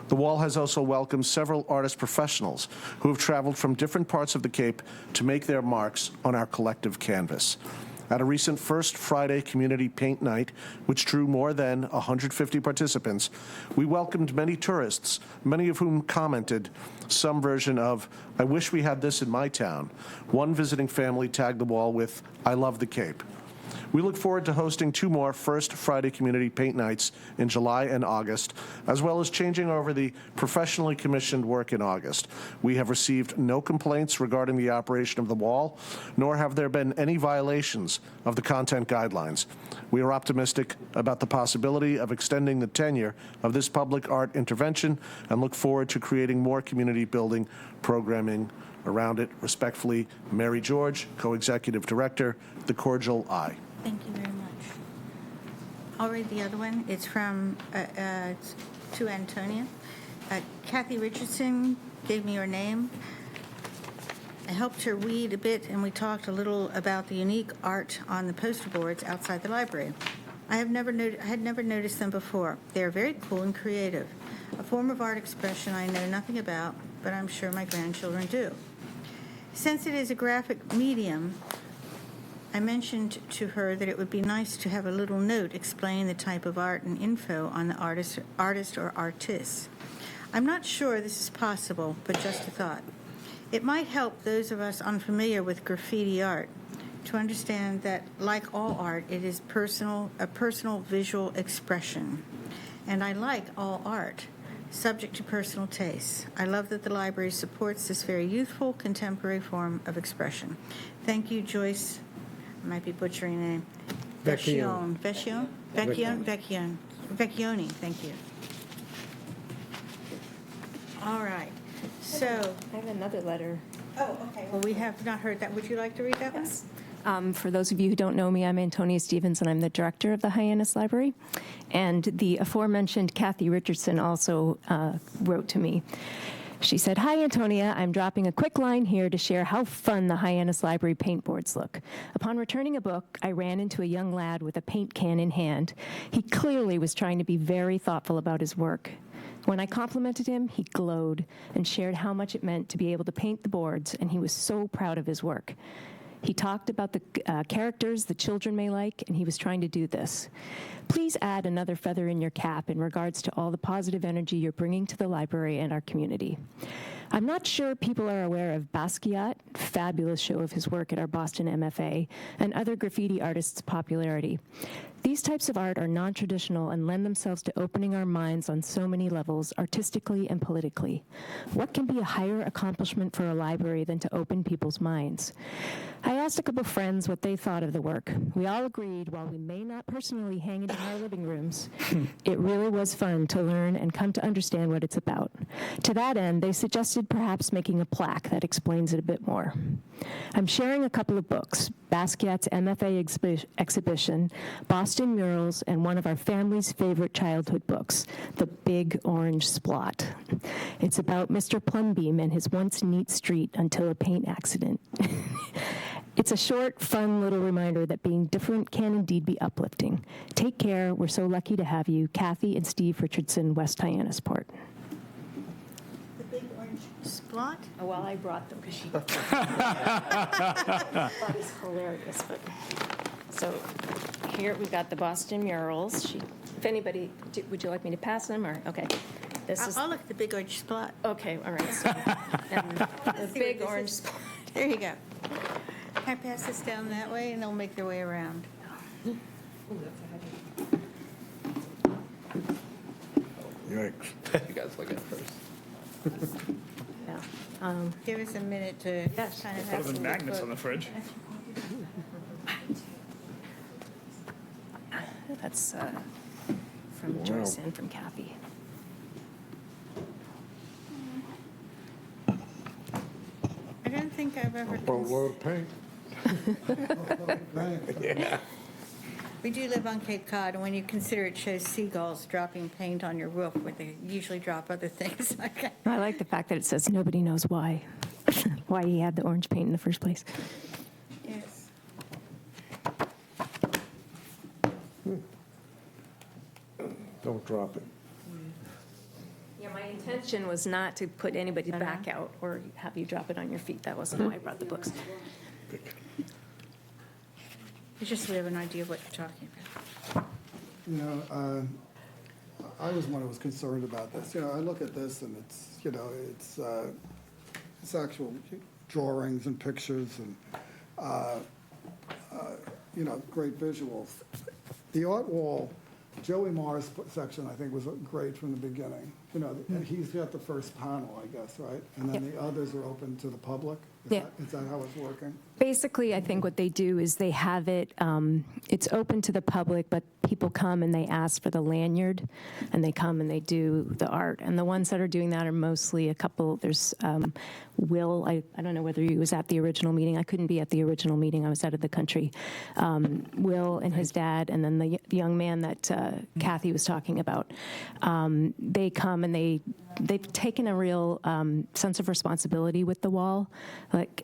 The wall has also welcomed several artist professionals who have traveled from different parts of the Cape to make their marks on our collective canvas. At a recent First Friday Community Paint Night, which drew more than 150 participants, we welcomed many tourists, many of whom commented some version of, "I wish we had this in my town." One visiting family tagged the wall with, "I love the Cape." We look forward to hosting 2 more First Friday Community Paint Nights in July and August, as well as changing over the professionally commissioned work in August. We have received no complaints regarding the operation of the wall, nor have there been any violations of the content guidelines. We are optimistic about the possibility of extending the tenure of this public art intervention and look forward to creating more community building programming around it. Respectfully, Mary George, Co-Executive Director, The Cordial Eye. Thank you very much. I'll read the other one. It's from, it's to Antonia. Kathy Richardson gave me her name. I helped her read a bit, and we talked a little about the unique art on the poster boards outside the library. I had never noticed them before. They are very cool and creative, a form of art expression I know nothing about, but I'm sure my grandchildren do. Since it is a graphic medium, I mentioned to her that it would be nice to have a little note explaining the type of art and info on the artist or artists. I'm not sure this is possible, but just a thought. It might help those of us unfamiliar with graffiti art to understand that, like all art, it is a personal visual expression. And I like all art, subject to personal tastes. I love that the library supports this very youthful, contemporary form of expression. Thank you, Joyce. I might be butchering the name. Vecchione. Vecchione, thank you. All right, so, I have another letter. oh, okay, well, we have not heard that. Would you like to read that one? For those of you who don't know me, I'm Antonia Stevens, and I'm the director of the Hyannis Library. And the aforementioned Kathy Richardson also wrote to me. She said, "Hi, Antonia. I'm dropping a quick line here to share how fun the Hyannis Library paint boards look. Upon returning a book, I ran into a young lad with a paint can in hand. He clearly was trying to be very thoughtful about his work. When I complimented him, he glowed and shared how much it meant to be able to paint the boards, and he was so proud of his work. He talked about the characters the children may like, and he was trying to do this. Please add another feather in your cap in regards to all the positive energy you're bringing to the library and our community. I'm not sure people are aware of Basquiat, fabulous show of his work at our Boston MFA, and other graffiti artists' popularity. These types of art are non-traditional and lend themselves to opening our minds on so many levels, artistically and politically. What can be a higher accomplishment for a library than to open people's minds? I asked a couple friends what they thought of the work. We all agreed, while we may not personally hang it in our living rooms, it really was fun to learn and come to understand what it's about. To that end, they suggested perhaps making a plaque that explains it a bit more. I'm sharing a couple of books, Basquiat's MFA exhibition, Boston Murals, and one of our family's favorite childhood books, The Big Orange Splot. It's about Mr. Plumbeam and his once neat street until a paint accident. It's a short, fun little reminder that being different can indeed be uplifting. Take care. We're so lucky to have you. Kathy and Steve Richardson, West Hyannisport. The big orange splot? Oh, well, I brought them because she thought it was hilarious. But so here we've got the Boston Murals. If anybody, would you like me to pass them or okay? This is I'll look at the big orange splot. okay. All right. So, and the big orange spot. There you go. Can I pass this down that way, and they'll make their way around? Yikes. You guys look at it first. Yeah. Give us a minute to Yes. kind of Better have than some magnets look. on the fridge. That's from Joyce and from Kathy. I don't think I've ever. Boatload of paint. We do live on Cape Cod, and when you consider it shows seagulls dropping paint on your roof, where they usually drop other things. Okay. I like the fact that it says nobody knows why, why he had the orange paint in the first place. Yes. Don't drop it. Yeah, my intention was not to put anybody back out or have you drop it on your feet. That wasn't why I brought the books. It's just so we have an idea of what you're talking about. You know, I was one who was concerned about this. You know, I look at this and it's, you know, it's actual drawings and pictures and, you know, great visuals. The art wall, Joey Marr's section, I think, was great from the beginning. You know, he's got the first panel, I guess, right? And then the others are open to the public? Yeah. Is that how it's working? Basically, I think what they do is they have it, it's open to the public, but people come and they ask for the lanyard, and they come and they do the art. And the ones that are doing that are mostly a couple, there's Will, I don't know whether he was at the original meeting. I couldn't be at the original meeting. I was out of the country. Will and his dad, and then the young man that Kathy was talking about. They come and they've taken a real sense of responsibility with the wall. Like,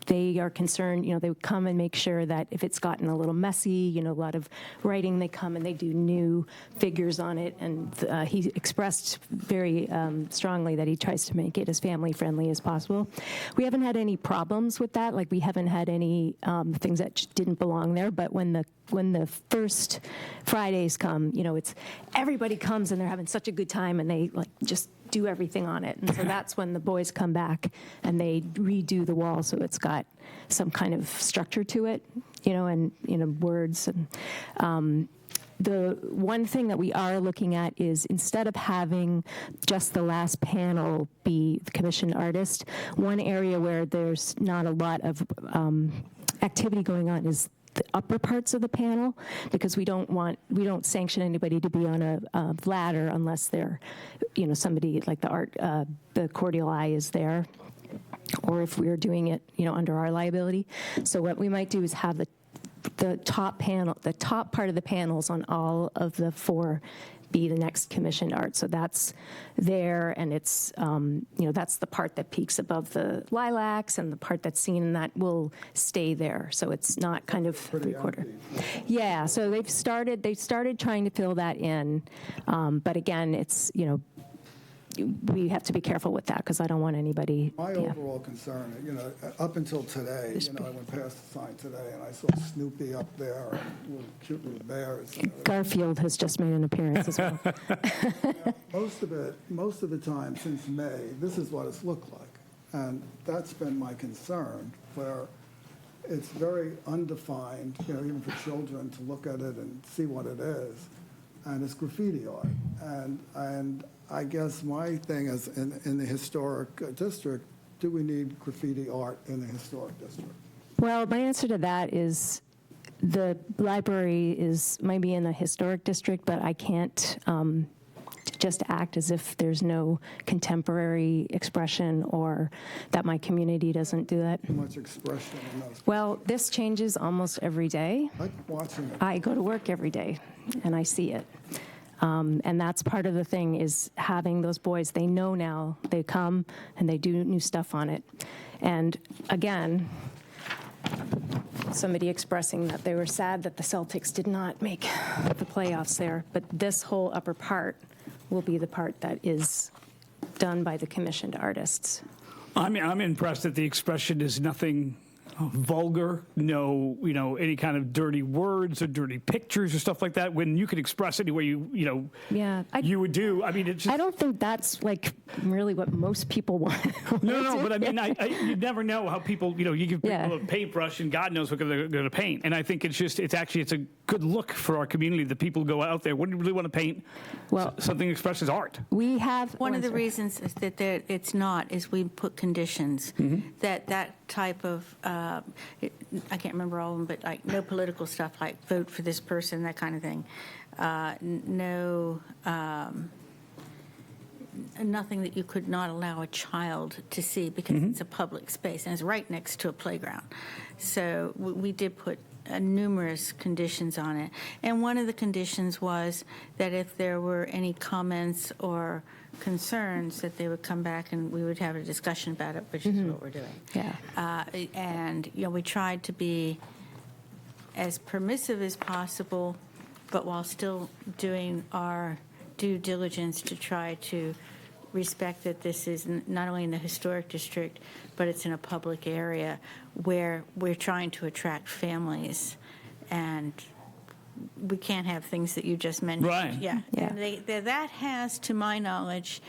they are concerned, you know, they would come and make sure that if it's gotten a little messy, you know, a lot of writing, they come and they do new figures on it. And he expressed very strongly that he tries to make it as family-friendly as possible. We haven't had any problems with that. Like, we haven't had any things that didn't belong there. But when the first Fridays come, you know, it's everybody comes and they're having such a good time and they like just do everything on it. And so that's when the boys come back and they redo the wall so it's got some kind of structure to it, you know, and, you know, words. And the one thing that we are looking at is instead of having just the last panel be the commissioned artist, one area where there's not a lot of activity going on is the upper parts of the panel, because we don't sanction anybody to be on a ladder unless they're, you know, somebody like the cordial eye is there, or if we were doing it, under our liability. So what we might do is have the top part of the panels on all of the 4 be the next commissioned art. So that's there, and it's, that's the part that peaks above the lilacs, and the part that's seen in that will stay there. So it's not kind of three-quarter. Yeah, so they started trying to fill that in. But again, it's, we have to be careful with that because I don't want anybody. My overall concern, up until today, I went past the sign today and I saw Snoopy up there and cute little bears. Garfield has just made an appearance as well. Most of the time since May, this is what it's looked like. And that's been my concern, where it's very undefined, even for children to look at it and see what it is. And it's graffiti art. And I guess my thing is, in the historic district, do we need graffiti art in the historic district? Well, my answer to that is the library is maybe in a historic district, but I can't just act as if there's no contemporary expression or that my community doesn't do that. Too much expression in those. Well, this changes almost every day. I like watching it. I go to work every day, and I see it. And that's part of the thing is having those boys, they know now, they come and they do new stuff on it. And again, somebody expressing that they were sad that the Celtics did not make the playoffs there, but this whole upper part will be the part that is done by the commissioned artists. I'm impressed that the expression is nothing vulgar, no, any kind of dirty words or dirty pictures or stuff like that. When you could express any way you would do. I mean, it's just, I don't think that's like really what most people want. No, but I mean, you never know how people, you give people a paintbrush and God knows what they're going to paint. And I think it's a good look for our community that people go out there. Wouldn't really want to paint something that expresses art. We have One of the reasons is that it's not is we put conditions that type of, I can't remember all of them, but like no political stuff like vote for this person, that kind of thing. Nothing that you could not allow a child to see because it's a public space and it's right next to a playground. So we did put numerous conditions on it. And one of the conditions was that if there were any comments or concerns, that they would come back and we would have a discussion about it, which is what we're doing. Yeah. And we tried to be as permissive as possible, but while still doing our due diligence to try to respect that this is not only in the historic district, but it's in a public area where we're trying to attract families, and we can't have things that you just mentioned. Right. Yeah. Yeah. And that has, to my knowledge,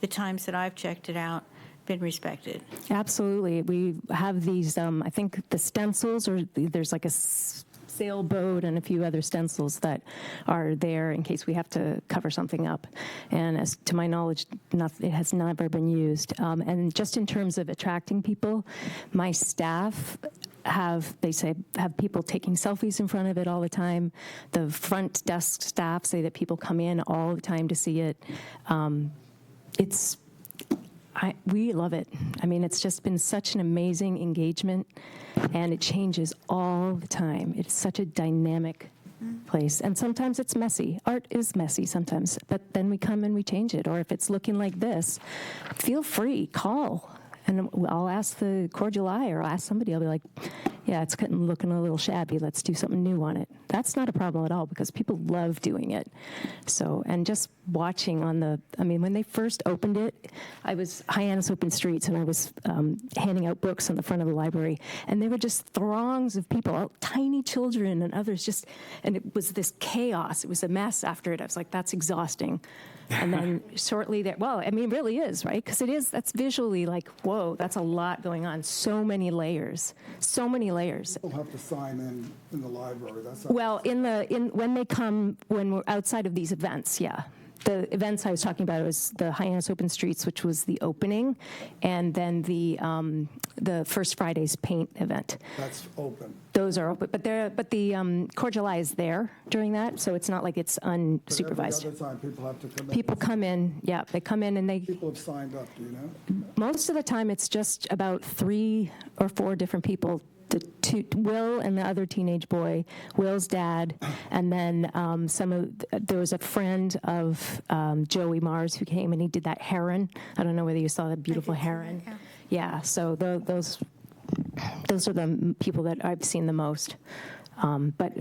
the times that I've checked it out, been respected. Absolutely. We have these, I think the stencils, or there's like a sailboat and a few other stencils that are there in case we have to cover something up. And as to my knowledge, it has never been used. And just in terms of attracting people, my staff have people taking selfies in front of it all the time. The front desk staff say that people come in all the time to see it. We love it. I mean, it's just been such an amazing engagement, and it changes all the time. It's such a dynamic place, and sometimes it's messy. Art is messy sometimes, but then we come and we change it. Or if it's looking like this, feel free, call, and I'll ask the cordial eye, or I'll ask somebody. I'll be like, yeah, it's looking a little shabby. Let's do something new on it. That's not a problem at all because people love doing it. So, and just watching when they first opened it, Hyannis Open Streets, and I was handing out books on the front of the library, and there were just throngs of people, tiny children and others, and it was this chaos. It was a mess after it. I was like, that's exhausting. And then shortly there, it really is, right? Because that's visually like, whoa, that's a lot going on. So many layers. People have to sign in the library. That's when we're outside of these events, yeah. the events I was talking about was the Hyannis Open Streets, which was the opening, and then the First Friday's paint event. That's open. Those are open, but the Core July is there during that, so it's not like it's But unsupervised. every other time, people have to come in. People come in, yeah, they come in and they, People have signed up, do you know? most of the time, it's just about 3 or 4 different people. Will and the other teenage boy, Will's dad, and then there was a friend of Joey Mars who came and he did that heron. I don't know whether you saw that beautiful heron. Yeah, so those are the people that I've seen the most. But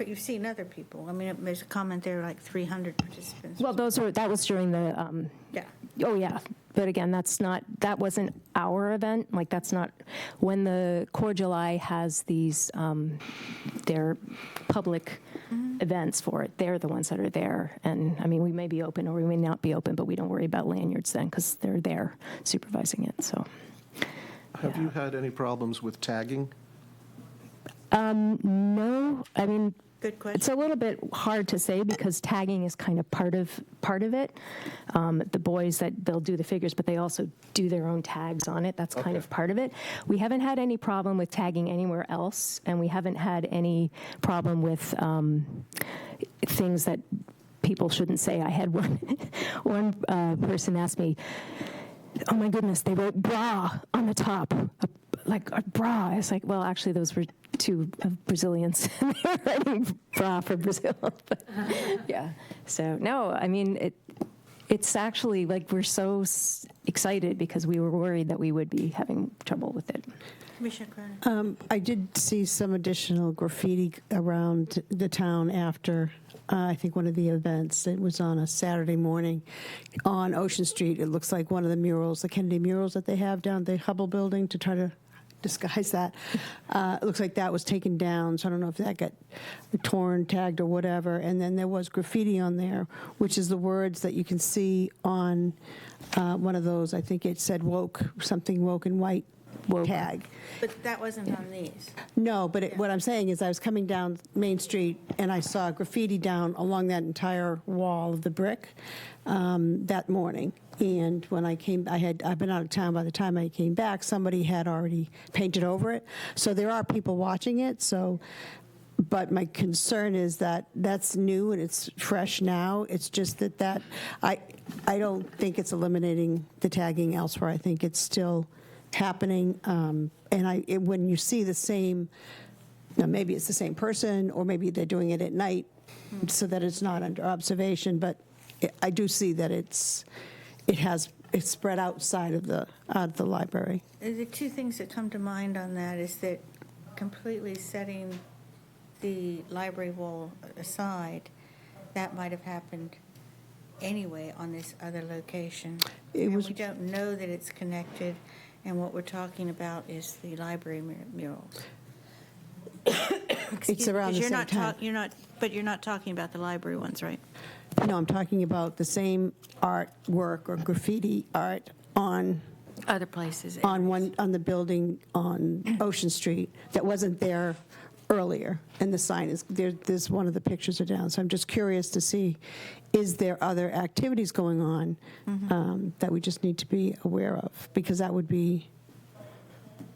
you've seen other people. I mean, there's a comment there like 300 participants. well, that was during the Yeah. Oh, yeah. But again, that wasn't our event. Like, that's not, when the Core July has these, their public events for it, they're the ones that are there. And, I mean, we may be open or we may not be open, but we don't worry about lanyards then because they're there supervising it, so. Have you had any problems with tagging? No, I mean, Good question. it's a little bit hard to say because tagging is kind of part of it. The boys they'll do the figures, but they also do their own tags on it. That's kind of part of it. We haven't had any problem with tagging anywhere else, and we haven't had any problem with things that people shouldn't say. I had one person ask me, "Oh my goodness, they wrote bra on the top." Like a bra. It's like, well, actually, those were 2 Brazilians. They were writing bra for Brazil. But, yeah. So, no, I mean, it's actually like we're so excited because we were worried that we would be having trouble with it. Commissioner Cronin. I did see some additional graffiti around the town after, I think, one of the events. It was on a Saturday morning on Ocean Street. It looks like one of the murals, the Kennedy murals that they have down at the Hubble building to try to disguise that. It looks like that was taken down, so I don't know if that got torn, tagged, or whatever. And then there was graffiti on there, which is the words that you can see on one of those. I think it said woke, something woke in white. Tag. But that wasn't on these. No, but what I'm saying is I was coming down Main Street and I saw graffiti down along that entire wall of the brick that morning. And when I came, I've been out of town. By the time I came back, somebody had already painted over it. So there are people watching it. So, but my concern is that that's new and it's fresh now. It's just that I don't think it's eliminating the tagging elsewhere. I think it's still happening, and when you see the same, maybe it's the same person, or maybe they're doing it at night, so that it's not under observation. But I do see that it's spread outside of the library. The 2 things that come to mind on that is that completely setting the library wall aside, that might have happened anyway on this other location. We don't know that it's connected. And what we're talking about is the library murals. It's around the same time. But you're not talking about the library ones, right? No, I'm talking about the same artwork or graffiti art on Other places. on the building on Ocean Street that wasn't there earlier, and the sign is there. There's one of the pictures are down. So I'm just curious to see, is there other activities going on that we just need to be aware of? Because that would be,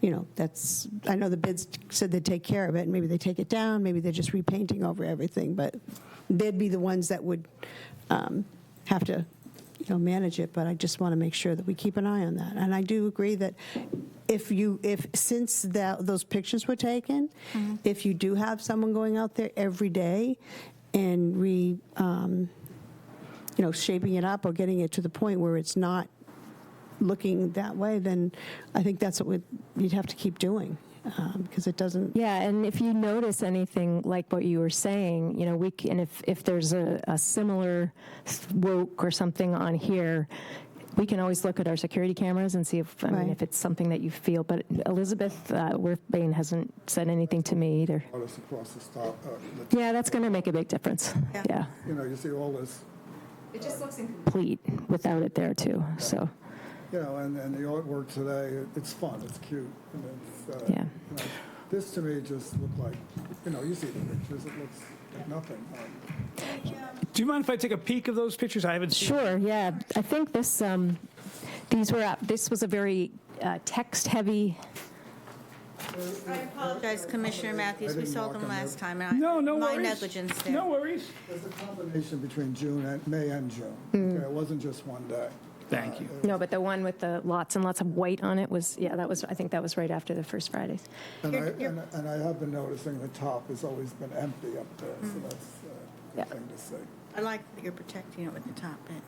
I know the bids said they'd take care of it, and maybe they take it down, maybe they're just repainting over everything, but they'd be the ones that would have to, manage it. But I just want to make sure that we keep an eye on that. And I do agree that since those pictures were taken, if you do have someone going out there every day and shaping it up or getting it to the point where it's not looking that way, then I think that's what you'd have to keep doing, because it doesn't. Yeah, and if you notice anything like what you were saying, and if there's a similar woke or something on here, we can always look at our security cameras and see if it's something that you feel. But Elizabeth Worthbane hasn't said anything to me either. Notice across the stop. Yeah, that's going to make a big difference. Yeah. You see all this. It just looks incomplete without it there too. So. And the artwork today, it's fun, it's cute. And it's, This to me just looked like, you see the pictures, it looks like nothing. Do you mind if I take a peek of those pictures? I haven't seen. Sure, yeah. I think this was a very text-heavy. I apologize, Commissioner Matthews, we didn't saw mark them them last up. time, and No my worries. negligence there. No worries. There's a combination between May and June. Okay, it wasn't just one day. Thank you. No, but the one with the lots and lots of white on it was, I think that was right after the first Fridays. And I have been noticing the top has always been empty up there, so that's Yeah. a good thing to see. I like that you're protecting it with the top bit.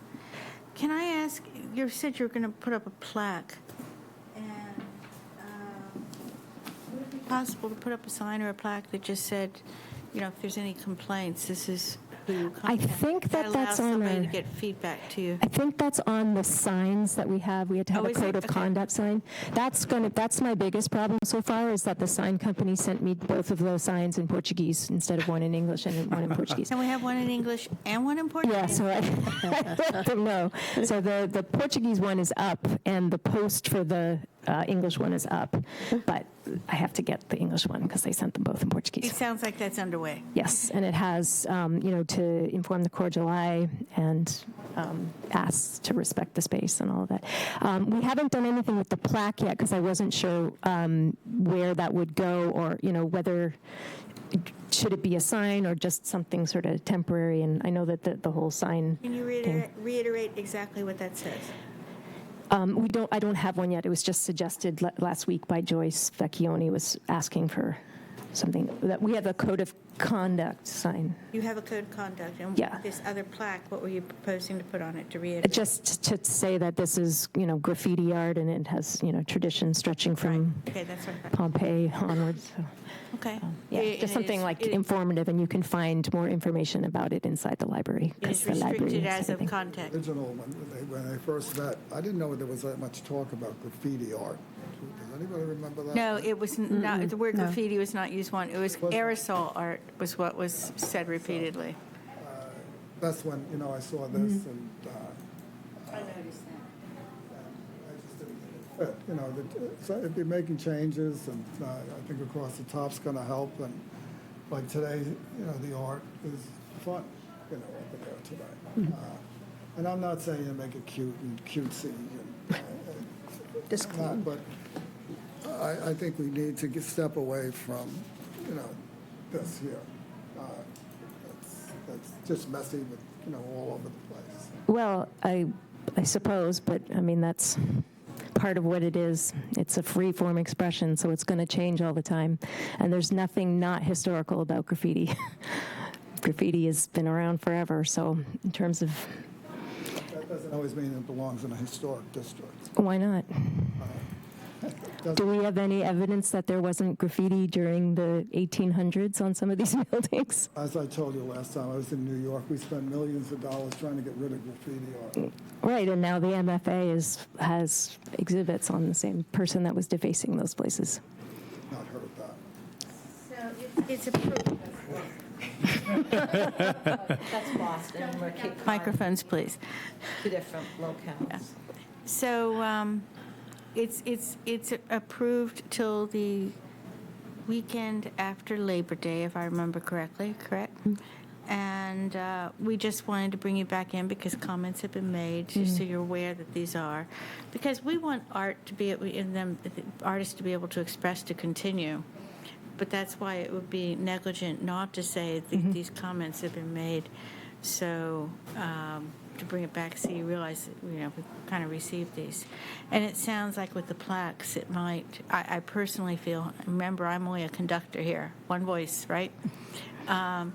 Can I ask, you said you were going to put up a plaque, and would it be possible to put up a sign or a plaque that just said, if there's any complaints, this is who you I contact? think That that's allows on somebody to our, get feedback to you. I think that's on the signs that we have. We had to have Oh, a is it? code of Okay. conduct sign. That's my biggest problem so far, is that the sign company sent me both of those signs in Portuguese instead of one in English and one in Portuguese. Can we have one in English and one in Portuguese? Yeah, so I let them know. So the Portuguese one is up, and the post for the English one is up, but I have to get the English one because they sent them both in It Portuguese. sounds like that's underway. Yes, and it has, to inform the cordial eye and asks to respect the space and all of that. We haven't done anything with the plaque yet because I wasn't sure where that would go, or, whether should it be a sign or just something sort of temporary. And I know that the whole sign Can you thing. reiterate exactly what that says? I don't have one yet. It was just suggested last week by Joyce Vecchione, was asking for something, that we have a code of conduct sign. You have a code of conduct, and Yeah. this other plaque, what were you proposing to put on it to reiterate? Just to say that this is, graffiti art, and it has, tradition stretching from Okay, that's what I thought. Pompeii onwards. So, Okay. yeah, And just something it is- like it- informative, and you can find more information about it inside the library. It 'cause is the library restricted has as of everything. contact. Original, when they first met, I didn't know there was that much talk about graffiti art. Does anybody remember that? No, it was not, the word no. graffiti was not used one. It was Was it? aerosol art was what was said repeatedly. That's when, I saw this, and I noticed that. I just didn't think it fit. So it'd be making changes, and I think across the top's going to help. And like today, the art is fun, over there today. And I'm not saying to make it cute and cutesy, Just clean. but I think we need to step away from, this here. That's just messy with, all over the place. Well, I suppose, but I mean, that's part of what it is. It's a free form expression, so it's going to change all the time. And there's nothing not historical about graffiti. Graffiti has been around forever, so in terms of, That doesn't always mean it belongs in a historic district. why not? Doesn't- Do we have any evidence that there wasn't graffiti during the 1800s on some of these buildings? As I told you last time, I was in New York, we spent millions of dollars trying to get rid of graffiti art. Right, and now the MFA has exhibits on the same person that was defacing those places. Not heard that. So it's approved. That's Boston, we're Cape Cod, Microphones, please. two different locales. So it's approved till the weekend after Labor Day, if I remember correctly, correct? And we just wanted to bring you back in because comments have been made, just so you're aware that these are. Because we want art to be, artists to be able to express, to continue. But that's why it would be negligent not to say that these comments have been made. So to bring it back so you realize that, we kind of received these. And it sounds like with the plaques, it might, I personally feel, remember, I'm only a conductor here, one voice, right? I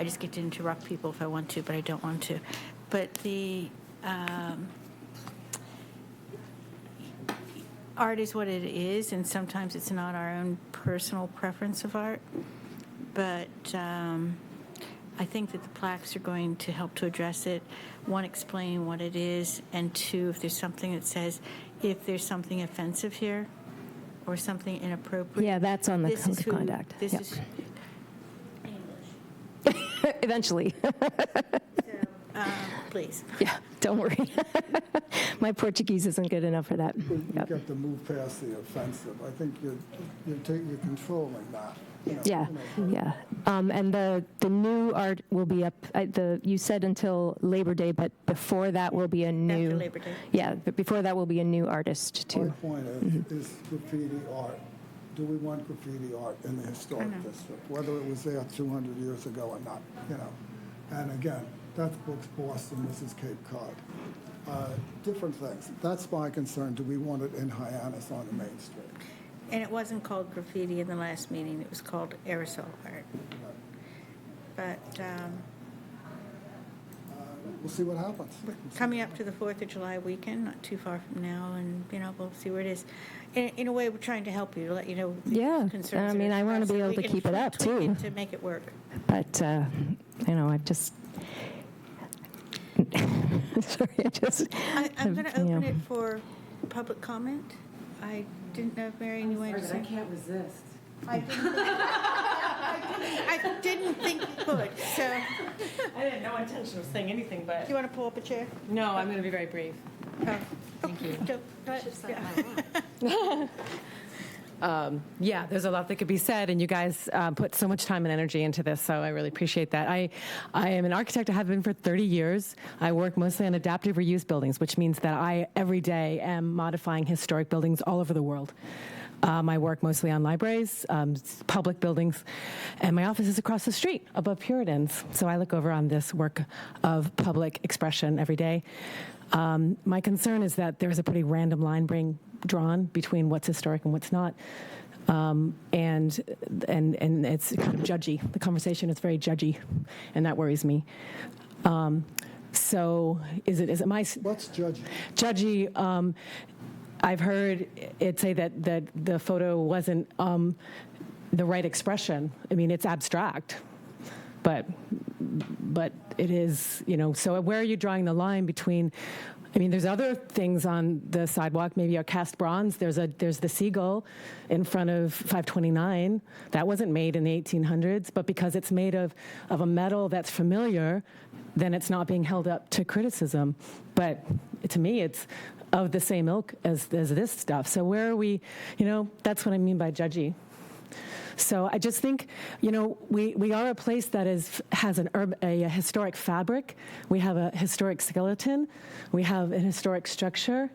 just get to interrupt people if I want to, but I don't want to. But the art is what it is, and sometimes it's not our own personal preference of art. But I think that the plaques are going to help to address it. One, explaining what it is, and two, if there's something that says, if there's something offensive here or something inappropriate. Yeah, that's on the this code is of who- conduct. This Yep. is Eventually. please. Yeah. Don't worry. My Portuguese isn't good enough for that. You Yep. got to move past the offensive. I think you're controlling that. Yeah, yeah. And the new art will be up, you said until Labor Day, but before that will be a new. After Labor Day. Yeah, but before that will be a new artist, My too. point is graffiti art. Do we want graffiti art in the historic district, whether it was there 200 years ago or not, And again, that's Brooks Boston, this is Cape Cod. Different things. That's my concern. Do we want it in Hyannis on the Main Street? And it wasn't called graffiti in the last meeting, it was called aerosol art. But We'll see what happens. coming up to the 4th of July weekend, not too far from now, and, we'll see where it is. In a way, we're trying to help you, to let you know the Yeah, concerns. I mean, I want to be able to keep it up, too. To make it work. But, I've just, sorry, I'm going to open it for public comment. I didn't know if Marion, you wanted to say. can't resist. I didn't think you could, so. I had no intention of saying anything, but Do you want to pull up a chair? no, I'm going to be very brief. Thank you. Yeah, there's a lot that could be said, and you guys put so much time and energy into this, so I really appreciate that. I am an architect. I have been for 30 years. I work mostly on adaptive reuse buildings, which means that I, every day, am modifying historic buildings all over the world. I work mostly on libraries, public buildings, and my office is across the street above Puritans, so I look over on this work of public expression every day. My concern is that there's a pretty random line being drawn between what's historic and what's not, and it's kind of judgy. The conversation is very judgy, and that worries me. So is it my What's judgy? Judgy? I've heard it say that the photo wasn't the right expression. I mean, it's abstract, but it is, so where are you drawing the line between, I mean, there's other things on the sidewalk, maybe a cast bronze. There's the seagull in front of 529. That wasn't made in the 1800s, but because it's made of a metal that's familiar, then it's not being held up to criticism. But to me, it's of the same ilk as this stuff. So where are we, that's what I mean by judgy. So I just think, we are a place that has a historic fabric. We have a historic skeleton. We have an historic structure.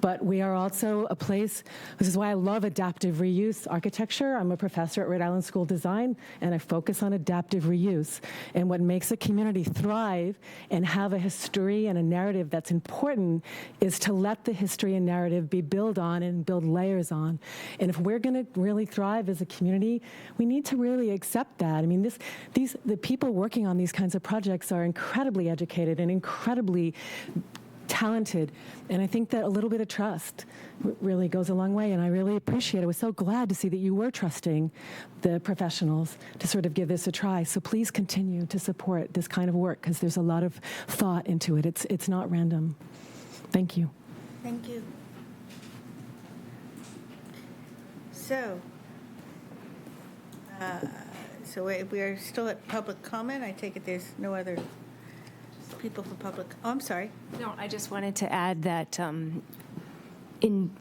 But we are also a place, this is why I love adaptive reuse architecture. I'm a professor at Rhode Island School of Design, and I focus on adaptive reuse. And what makes a community thrive and have a history and a narrative that's important is to let the history and narrative be built on and build layers on. And if we're going to really thrive as a community, we need to really accept that. I mean, the people working on these kinds of projects are incredibly educated and incredibly talented, and I think that a little bit of trust really goes a long way, and I really appreciate it. I was so glad to see that you were trusting the professionals to sort of give this a try, so please continue to support this kind of work, because there's a lot of thought into it. It's not random. Thank you. Thank you. So, we are still at public comment. I take it there's no other people for public. Oh, I'm sorry. No, I just wanted to add that in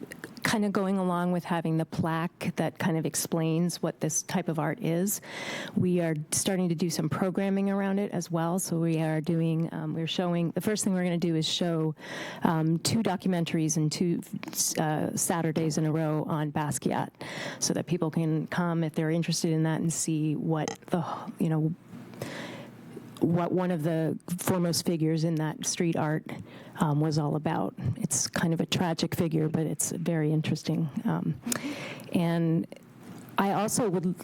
kind of going along with having the plaque that kind of explains what this type of art is, we are starting to do some programming around it as well. So we are doing, we're showing, the first thing we're going to do is show 2 documentaries and 2 Saturdays in a row on Basquiat, so that people can come if they're interested in that and see what what one of the foremost figures in that street art was all about. It's kind of a tragic figure, but it's very interesting. And I also would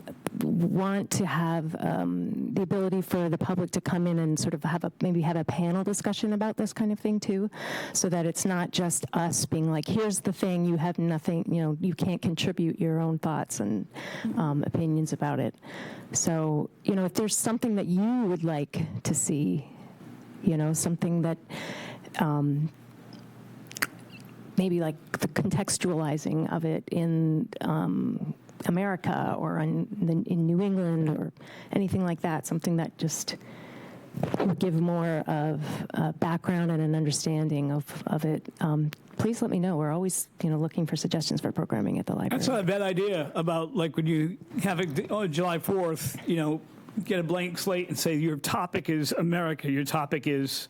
want to have the ability for the public to come in and sort of maybe have a panel discussion about this kind of thing too, so that it's not just us being like, here's the thing, you have nothing, you can't contribute your own thoughts and opinions about it. So, if there's something that you would like to see, something that maybe like the contextualizing of it in America or in New England or anything like that, something that just give more of a background and an understanding of it, please let me know. We're always, looking for suggestions for programming at the library. That's not a bad idea about like when you have it on July 4th, get a blank slate and say your topic is America, your topic is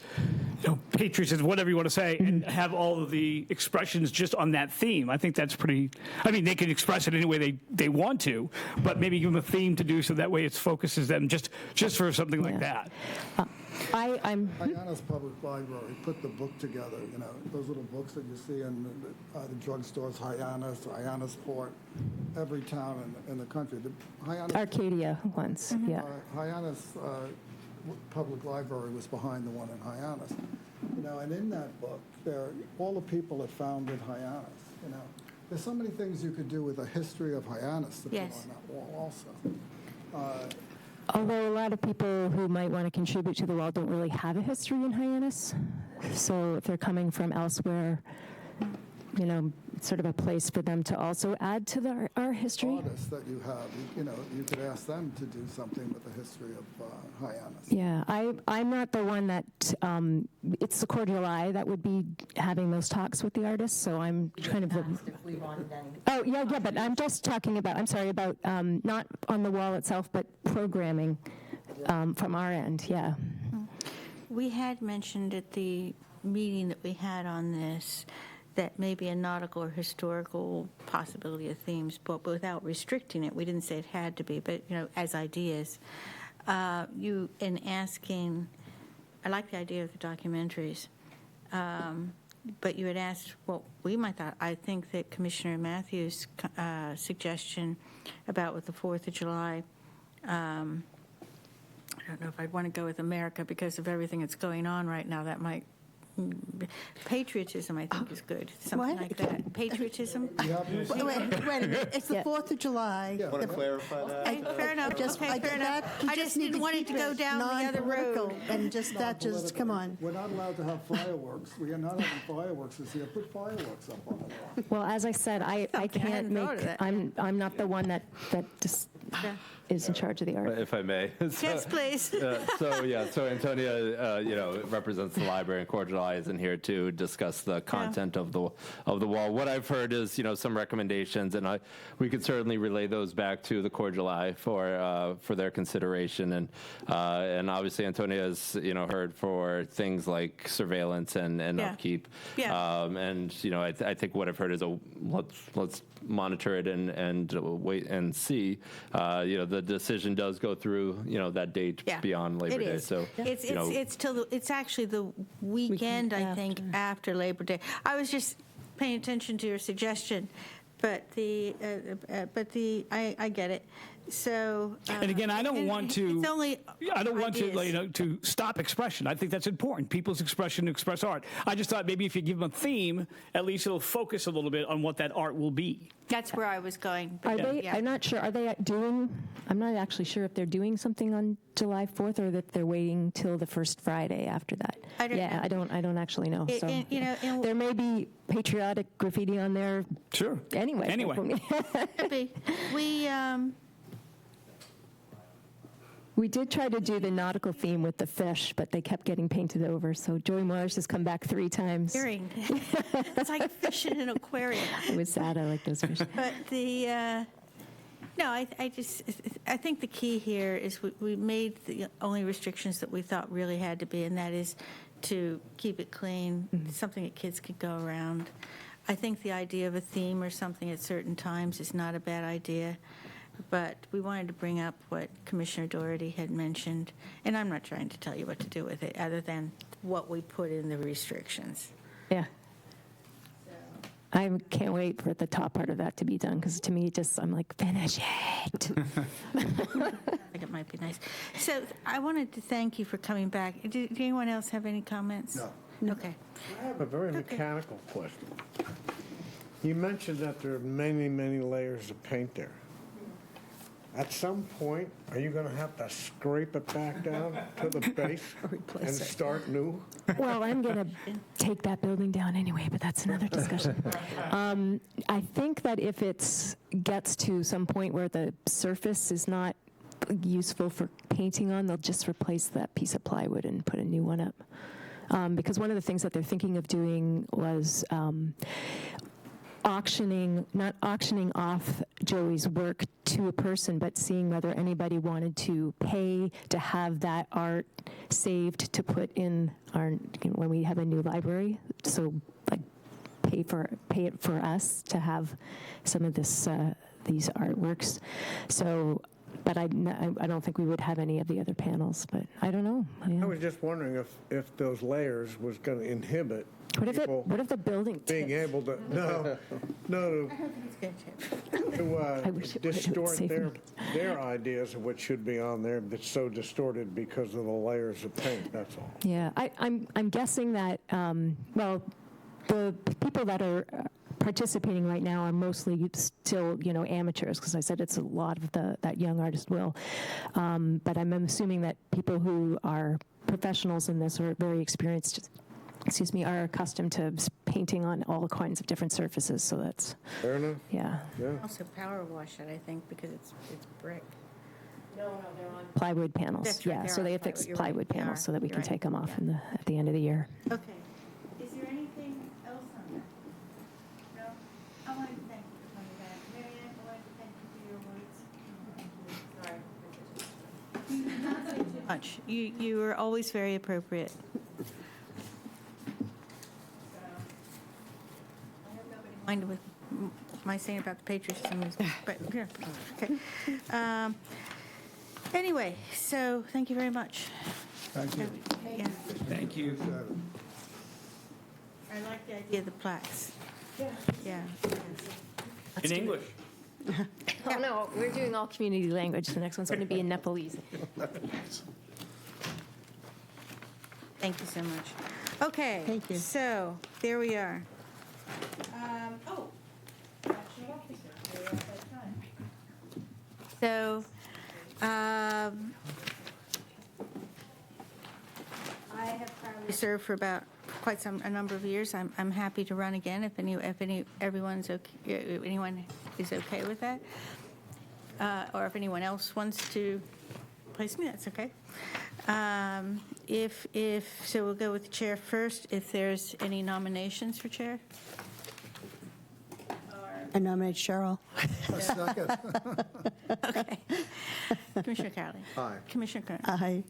patriotism, whatever you want to say, and have all of the expressions just on that theme. I think that's pretty, they can express it any way they want to, but maybe give them a theme to do so that way it focuses them just for something like that. I'm Hyannis Public Library put the book together, those little books that you see in the drugstores, Hyannis Port, every town in the country. The Hyannis, Arcadia once, yeah. Hyannis Public Library was behind the one in Hyannis. And in that book, all the people that founded Hyannis, there's so many things you could do with a history of Hyannis to put on that wall also. Although a lot of people who might want to contribute to the wall don't really have a history in Hyannis. So if they're coming from elsewhere, it's sort of a place for them to also add to our history. Artists that you have, you could ask them to do something with the history of Hyannis. Yeah, I'm not the one that, it's the Cordial Eye that would be having those talks with the artists, so I'm kind of the... If we wanted any. Oh, yeah, but I'm just talking about, not on the wall itself, but programming from our end, yeah. We had mentioned at the meeting that we had on this that maybe a nautical or historical possibility of themes, but without restricting it. We didn't say it had to be, but, as ideas. You, in asking, I like the idea of the documentaries, but you had asked what we might thought. I think that Commissioner Matthews' suggestion about with the 4th of July, I don't know if I'd want to go with America because of everything that's going on right now. That might patriotism, I think, is good. Something like that. Patriotism. Wait a minute. It's the 4th of July. Want to clarify that? Okay, fair enough. Fair enough. I just didn't want it to go down the other road. And come on. We're not allowed to have fireworks. We are not having fireworks this year. Put fireworks up on the wall. Well, as I said, I can't hadn't make, thought of that. I'm not the one that just is in charge of the art. If I may. Yes, please. So Antonia, represents the library, and Cordial Eye is in here to discuss the content of the wall. What I've heard is, some recommendations, and we could certainly relay those back to the Cordial Eye for their consideration, and obviously Antonia has heard for things like surveillance and upkeep, and I think what I've heard is let's monitor it and wait and see. The decision does go through that date beyond Labor Day. So it's actually the weekend I think after Labor Day. I was just paying attention to your suggestion, but I get it. So and again, I don't want to. It's only to stop expression. I think that's important. People's expression to express art. I just thought maybe if you give them a theme, at least it'll focus a little bit on what that art will be. That's where I was going. Are they? I'm not sure. Are they doing? I'm not actually sure if they're doing something on July 4th or that they're waiting till the first Friday after that. I don't know. I don't actually know. So there may be patriotic graffiti on there. Sure. Anyway. Could be. We did try to do the nautical theme with the fish, but they kept getting painted over. So Joey Morris has come back 3 times. It's like fish in an aquarium. It was sad. I like those fish. But I think the key here is we made the only restrictions that we thought really had to be, and that is to keep it clean, something that kids could go around. I think the idea of a theme or something at certain times is not a bad idea. But we wanted to bring up what Commissioner Doherty had mentioned, and I'm not trying to tell you what to do with it, other than what we put in the restrictions. Yeah. I can't wait for the top part of that to be done, because to me, I'm like, finish it. I think it might be nice. So I wanted to thank you for coming back. Did anyone else have any comments? No. Okay. I have a very mechanical question. You mentioned that there are many, many layers of paint there. At some point, are you going to have to scrape it back down to the base and start new? Well, I'm going to take that building down anyway, but that's another discussion. I think that if it gets to some point where the surface is not useful for painting on, they'll just replace that piece of plywood and put a new one up. Because one of the things that they're thinking of doing was not auctioning off Joey's work to a person, but seeing whether anybody wanted to pay to have that art saved to put in our, when we have a new library. So like pay it for us to have some of this these artworks. So, but I don't think we would have any of the other panels, but I don't know. Yeah. I was just wondering if those layers was going to inhibit What if the building being tipped? able to, no, I wish to it would. It would distort save their ideas of what should be on there that's so distorted because of the layers of paint, that's all. Yeah, I'm guessing that, well, the people that are participating right now are mostly still, amateurs, because I said it's a lot of that young artist will. But I'm assuming that people who are professionals in this or very experienced, are accustomed to painting on all kinds of different surfaces. So that's Fair enough? yeah. Also power wash it, I think, because it's brick. No, they're on plywood panels. That's right, Yeah, they're so on they have plywood. fixed You're right, plywood they panels are. so that we You're can right. take them off Yeah. at the end of the year. Okay. Is there anything else on that? No? I want to thank you for coming back. Marianne, I want to thank you for your words. Thank you. Sorry. You did not say too much. You were always very appropriate. I hope nobody minded with my saying about the patriotism, but yeah, okay. Anyway, so thank you very much. Thank you. Yeah. Thank you. I like the idea of the plaques. Yeah. In English. Oh, no, we're doing all community language. The next one's going to be in Nepalese. Thank you so much. Okay. Thank you. So, there we are. So, I have probably served for about a number of years. I'm happy to run again if everyone is okay with that, or if anyone else wants to place me, that's okay. So we'll go with the chair first. If there's any nominations for chair. I nominate Cheryl. A second. Okay. Commissioner Cowley. Aye. Commissioner Kern. Aye.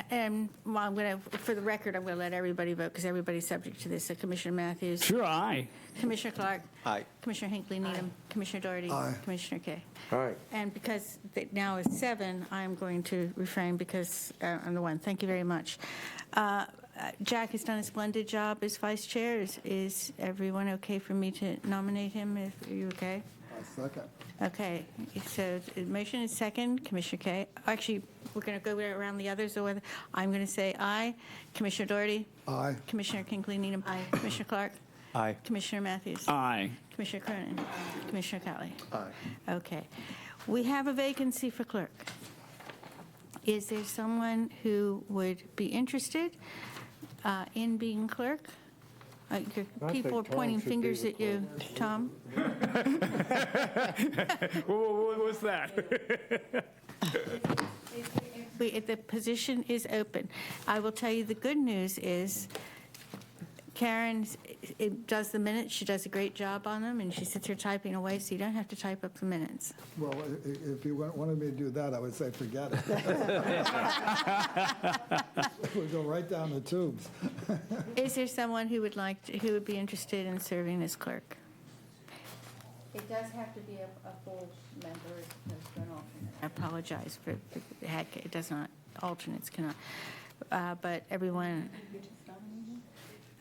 And well, for the record, I'm going to let everybody vote because everybody's subject to this. So Commissioner Matthews. Sure, aye. Commissioner Clark. Aye. Commissioner Hinckley Needham. Commissioner Doherty. Aye. Commissioner Kay. All right. And because it now is 7, I'm going to refrain because I'm the one. Thank you very much. Jack has done a splendid job as vice chair. Is everyone okay for me to nominate him? Are you okay? A second. Okay, so the motion is second. Commissioner Kay. Actually, we're going to go around the others. Or I'm going to say aye. Commissioner Doherty. Aye. Commissioner Kinkley Needham. Aye. Commissioner Clark. Aye. Commissioner Matthews. Aye. Commissioner Cronin. Commissioner Cowley. Aye. Okay. We have a vacancy for clerk. Is there someone who would be interested in being clerk? People are Tom pointing should be fingers the at you. Tom? What was that? The position is open. I will tell you the good news is Karen does the minutes. She does a great job on them, and she sits here typing away, so you don't have to type up the minutes. Well, if you wanted me to do that, I would say forget it. We'll go right down the tubes. Is there someone who would be interested in serving as clerk? It does have to be a full member as opposed to an alternate. I apologize for the heck, it does not, alternates cannot. But everyone,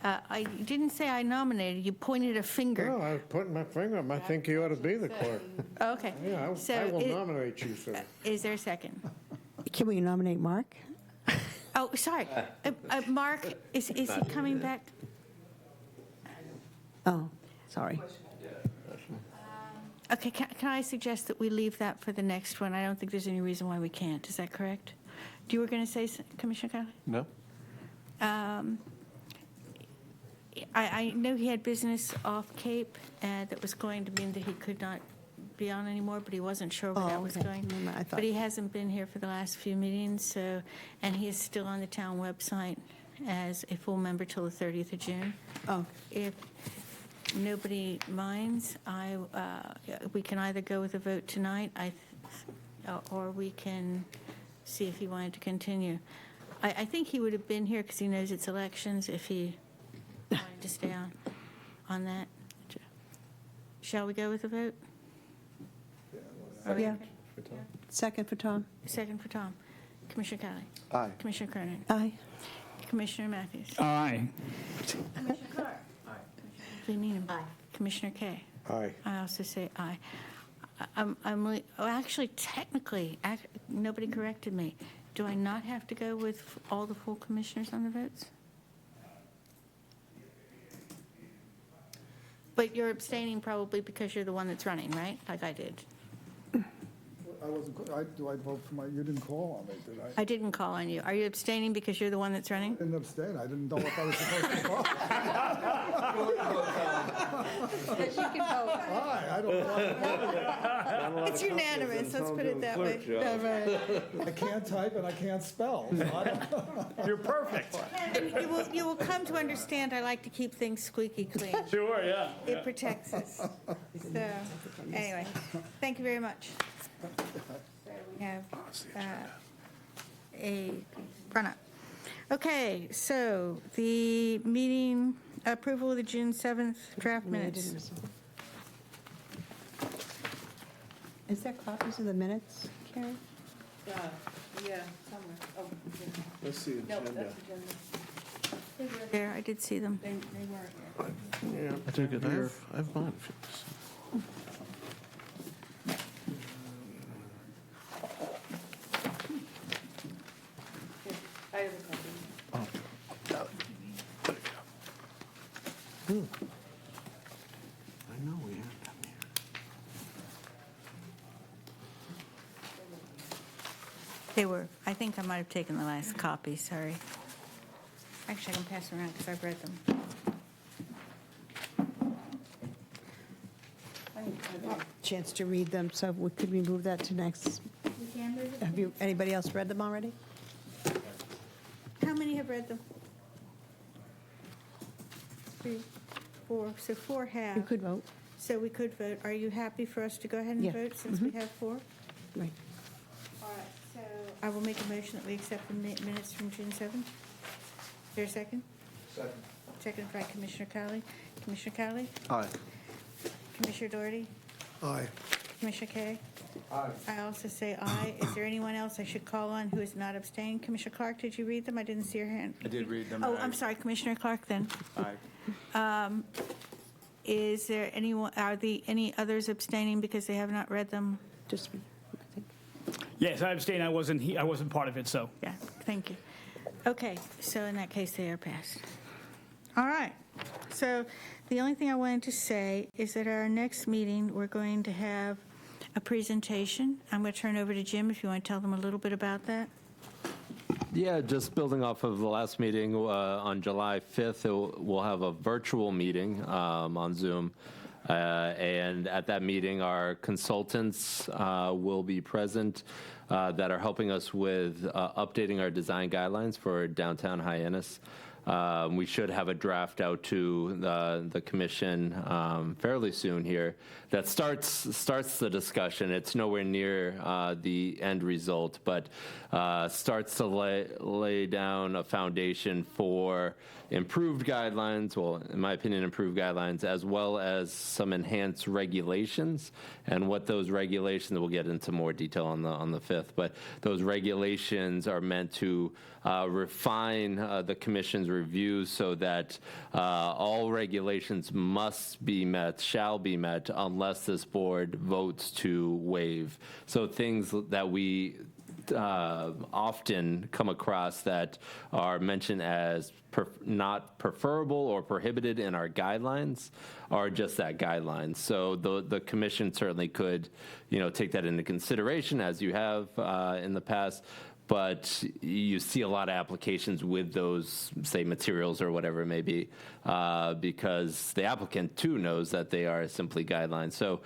I didn't say I nominated, you pointed a finger. No, I was putting my finger up. I think you ought to be the clerk. Okay. Yeah, So I will nominate you, sir. Is there a second? Can we nominate Mark? Oh, sorry. Mark, is he coming back? Oh, sorry. Okay, can I suggest that we leave that for the next one? I don't think there's any reason why we can't. Is that correct? You were going to say, Commissioner Cowley? No? I know he had business off Cape that was going to mean that he could not be on anymore, but he wasn't sure where that was okay. going. I thought- But he hasn't been here for the last few meetings, so, and he is still on the town website as a full member till the 30th of June. Oh, If nobody minds, we can either go with a vote tonight, or we can see if he wanted to continue. I think he would have been here because he knows it's elections if he wanted to stay on that. Shall we go with a vote? Are we Yeah. okay? second for Tom. Second for Tom. Commissioner Kelly. Aye. Commissioner Cronin. Aye. Commissioner Matthews. Aye. Commissioner Clark. Aye. Commissioner Kay. Aye. I also say aye. Actually, technically, nobody corrected me. Do I not have to go with all the full commissioners on the votes? But you're abstaining probably because you're the one that's running, right? Like I did. I wasn't, do I vote for you didn't call on me, did I? I didn't call on you. Are you abstaining because you're the one that's running? I didn't abstain, I didn't know if I was supposed to call. But you can vote. Aye, I don't know. It's unanimous, let's put it that way. I can't type and I can't spell. So I don't- You're perfect. And you will come to understand I like to keep things squeaky clean. Sure, yeah. It protects us. So, anyway, thank you very much. So we have a run-up. Okay, so the meeting, approval of the June 7th draft minutes. Is there copies of the minutes, Karen? Yeah, somewhere. Oh, Let's see no, agenda. that's agenda. There, I did see them. They weren't here. I took it. I have mine. I have a copy. I know we had them here. They were, I think I might have taken the last copy, sorry. Actually, I can pass them around because I've read them. Chance to read them, so could we move that to next? Have you, anybody else read them already? How many have read them? 3, 4, so 4 have. We could vote. So we could vote. Are you happy for us to go ahead and Yeah. vote since we have 4? Right. All right, so I will make a motion that we accept the minutes from June 7th. Is there a second? Second. Second by Commissioner Cowley. Commissioner Cowley? Aye. Commissioner Doherty? Aye. Commissioner Kay? Aye. I also say aye. Is there anyone else I should call on who is not abstaining? Commissioner Clark, did you read them? I didn't see your hand. I did read them. Oh, I'm sorry, Commissioner Clark then. Aye. Is there anyone, any others abstaining because they have not read them? Just me, I think. Yes, I abstain. I wasn't part of it, so. Yeah, thank you. Okay, so in that case, they are passed. All right, so the only thing I wanted to say is that our next meeting, we're going to have a presentation. I'm going to turn over to Jim if you want to tell them a little bit about that. Yeah, just building off of the last meeting on July 5th, we'll have a virtual meeting on Zoom. And at that meeting, our consultants will be present that are helping us with updating our design guidelines for downtown Hyannis. We should have a draft out to the commission fairly soon here that starts the discussion. It's nowhere near the end result, but starts to lay down a foundation for improved guidelines, well, in my opinion, improved guidelines, as well as some enhanced regulations. And what those regulations, we'll get into more detail on the 5th, but those regulations are meant to refine the commission's reviews so that all regulations shall be met unless this board votes to waive. So things that we often come across that are mentioned as not preferable or prohibited in our guidelines are just that guidelines. So the commission certainly could, take that into consideration as you have in the past. but you see a lot of applications with those, say, materials or whatever it may be, because the applicant too knows that they are simply guidelines. So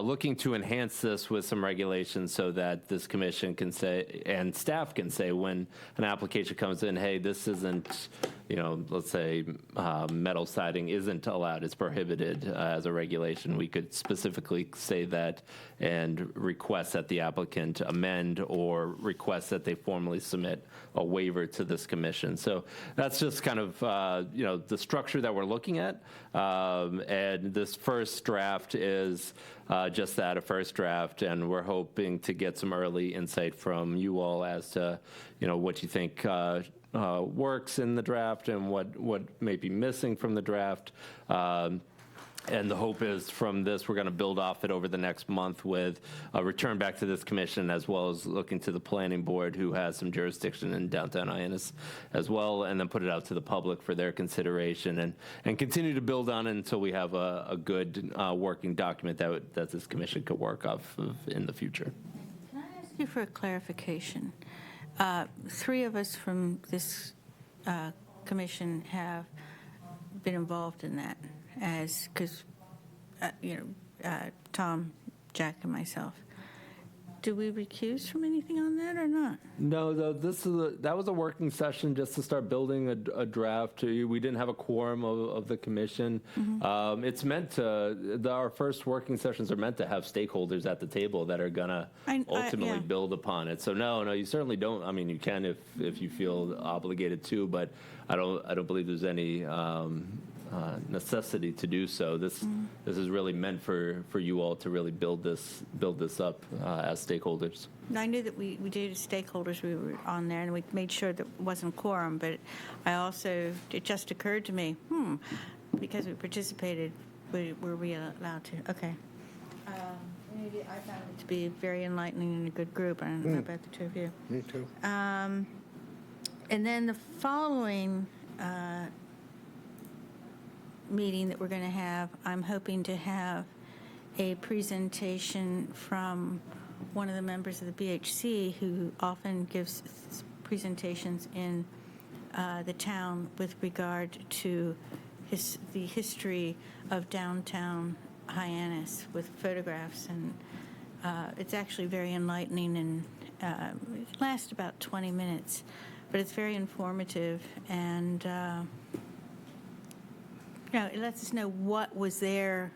looking to enhance this with some regulations so that this commission can say, and staff can say when an application comes in, hey, this isn't, let's say metal siding isn't allowed, it's prohibited as a regulation. We could specifically say that and request that the applicant amend or request that they formally submit a waiver to this commission. So that's just kind of, the structure that we're looking at. And this first draft is just that, a first draft, and we're hoping to get some early insight from you all as to, what you think works in the draft and what may be missing from the draft. And the hope is from this, we're going to build off it over the next month with a return back to this commission, as well as looking to the planning board, who has some jurisdiction in downtown Hyannis as well, and then put it out to the public for their consideration and continue to build on it until we have a good working document that this commission could work off of in the future. Can I ask you for a clarification? 3 of us from this commission have been involved in that, because Tom, Jack, and myself. Do we recuse from anything on that or not? No, that was a working session just to start building a draft. We didn't have a quorum of the commission. Mm-hmm. It's meant to, our first working sessions are meant to have stakeholders at the table that are going to ultimately build upon it. So no, you certainly don't. I mean, you can if you feel obligated to, but I don't believe there's any necessity to do so. This is really meant for you all to really build this up as stakeholders. I knew that we did stakeholders, we were on there, and we made sure that it wasn't quorum, but it just occurred to me, because we participated, were we allowed to? Okay. I found it to be very enlightening and a good group. I don't know about the 2 of you. Me too. And then the following meeting that we're going to have, I'm hoping to have a presentation from one of the members of the BHC who often gives presentations in the town with regard to the history of downtown Hyannis with photographs, and it's actually very enlightening, and it lasts about 20 minutes, but it's very informative, and it lets us know what was there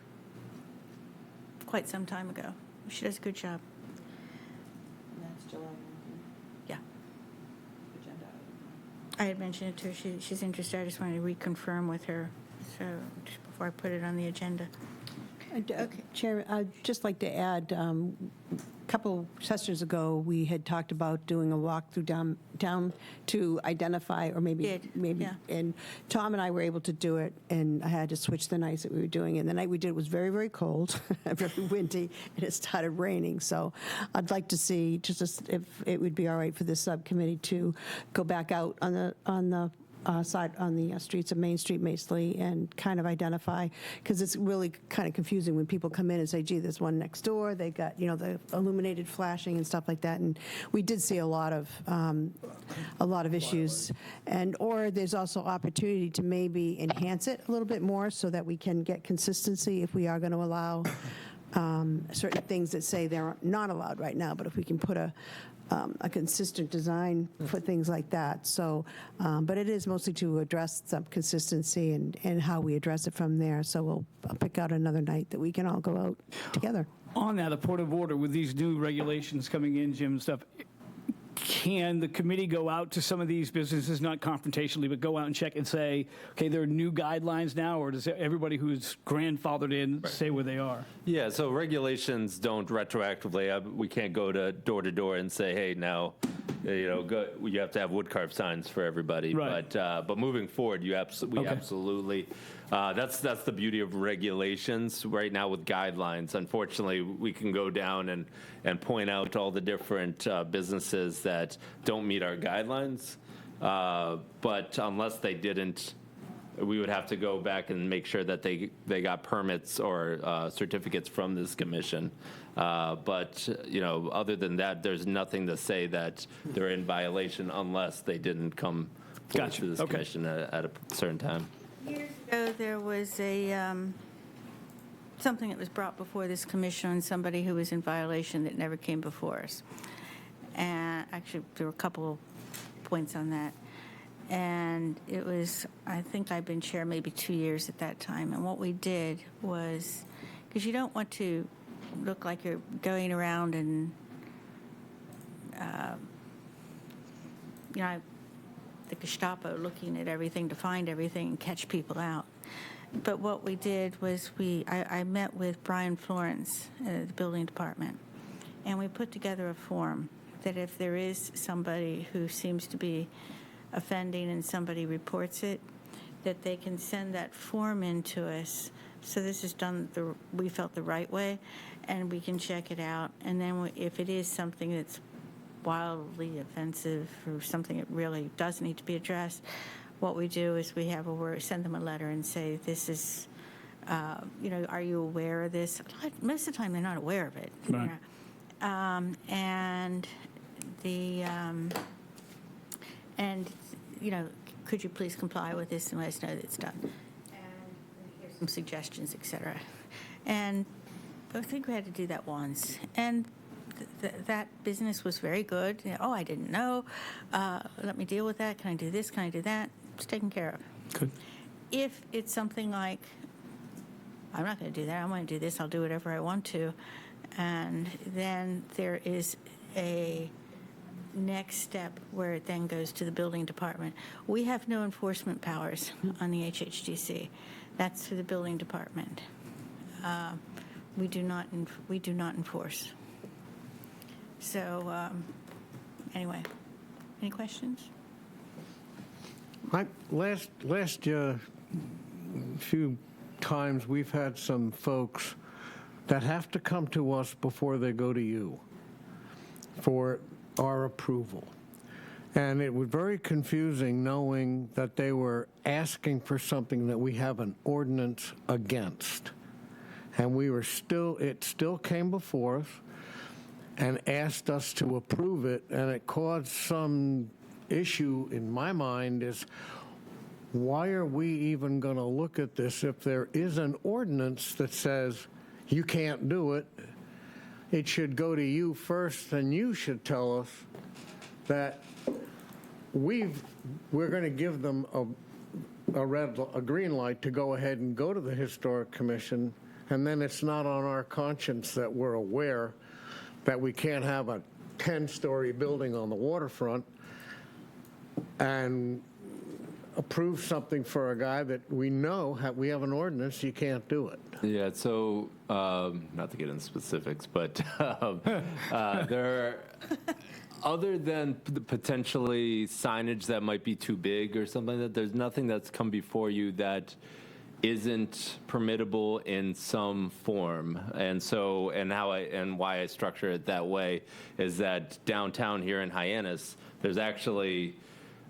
quite some time ago. She does a good job. That's July 19th. Yeah. Agenda. I had mentioned it to her. She's interested. I just wanted to reconfirm with her, so just before I put it on the agenda. Okay. Chair, I'd just like to add, a couple sessions ago, we had talked about doing a walkthrough down to identify, or maybe, yeah. And Tom and I were able to do it, and I had to switch the nights that we were doing it. And the night we did was very, very cold, very windy, and it started raining. So I'd like to see, just if it would be all right for this subcommittee to go back out on the side on the streets of Main Street, Maceley, and kind of identify, because it's really kind of confusing when people come in and say, gee, there's one next door, they got, the illuminated flashing and stuff like that, and we did see a lot of issues, or there's also opportunity to maybe enhance it a little bit more so that we can get consistency if we are going to allow certain things that say they're not allowed right now, but if we can put a consistent design for things like that. So, but it is mostly to address some consistency and how we address it from there. So I'll pick out another night that we can all go out together. On that, a point of order, with these new regulations coming in, Jim, and stuff, can the committee go out to some of these businesses, not confrontationally, but go out and check and say, okay, there are new guidelines now, or does everybody who's grandfathered in stay where they are? Yeah, so regulations don't retroactively. We can't go to door and say, hey, now, you have to have wood carved signs for everybody. Right. But moving forward, absolutely. That's the beauty of regulations right now with guidelines. Unfortunately, we can go down and point out all the different businesses that don't meet our guidelines. But unless they didn't we would have to go back and make sure that they got permits or certificates from this commission. But, other than that, there's nothing to say that they're in violation unless they didn't come forward Gotcha. to this Okay. commission at a certain time. Years ago, there was something that was brought before this commission on somebody who was in violation that never came before us. And actually, there were a couple points on that. And it was, I think I'd been chair maybe 2 years at that time. And what we did was, because you don't want to look like you're going around and, the Gestapo looking at everything to find everything and catch people out. But what we did was I met with Brian Florence at the building department, and we put together a form that if there is somebody who seems to be offending and somebody reports it, that they can send that form in to us. So this is done, we felt the right way, and we can check it out. And then if it is something that's wildly offensive or something that really does need to be addressed, what we do is we have send them a letter and say, this is, are you aware of this? Most of the time, they're not aware of it. Right. Could you please comply with this and let us know that it's done? And here's some suggestions, et cetera. And I think we had to do that once. And that business was very good. Oh, I didn't know. Let me deal with that. Can I do this? Can I do that? It's taken care of. Good. If it's something like, I'm not going to do that, I'm going to do this, I'll do whatever I want to, and then there is a next step where it then goes to the building department. We have no enforcement powers on the HHDC. That's through the building department. We do not enforce. So anyway, any questions? Last few times, we've had some folks that have to come to us before they go to you for our approval. And it was very confusing knowing that they were asking for something that we have an ordinance against. And it still came before us and asked us to approve it, and it caused some issue in my mind is, why are we even going to look at this if there is an ordinance that says you can't do it? It should go to you first, and you should tell us that we're going to give them a green light to go ahead and go to the Historic Commission, and then it's not on our conscience that we're aware that we can't have a 10-story building on the waterfront and approve something for a guy that we know we have an ordinance, you can't do it. Yeah, so not to get into specifics, but there are, other than potentially signage that might be too big or something like that, there's nothing that's come before you that isn't permittable in some form. And so, and why I structure it that way is that downtown here in Hyannis, there's actually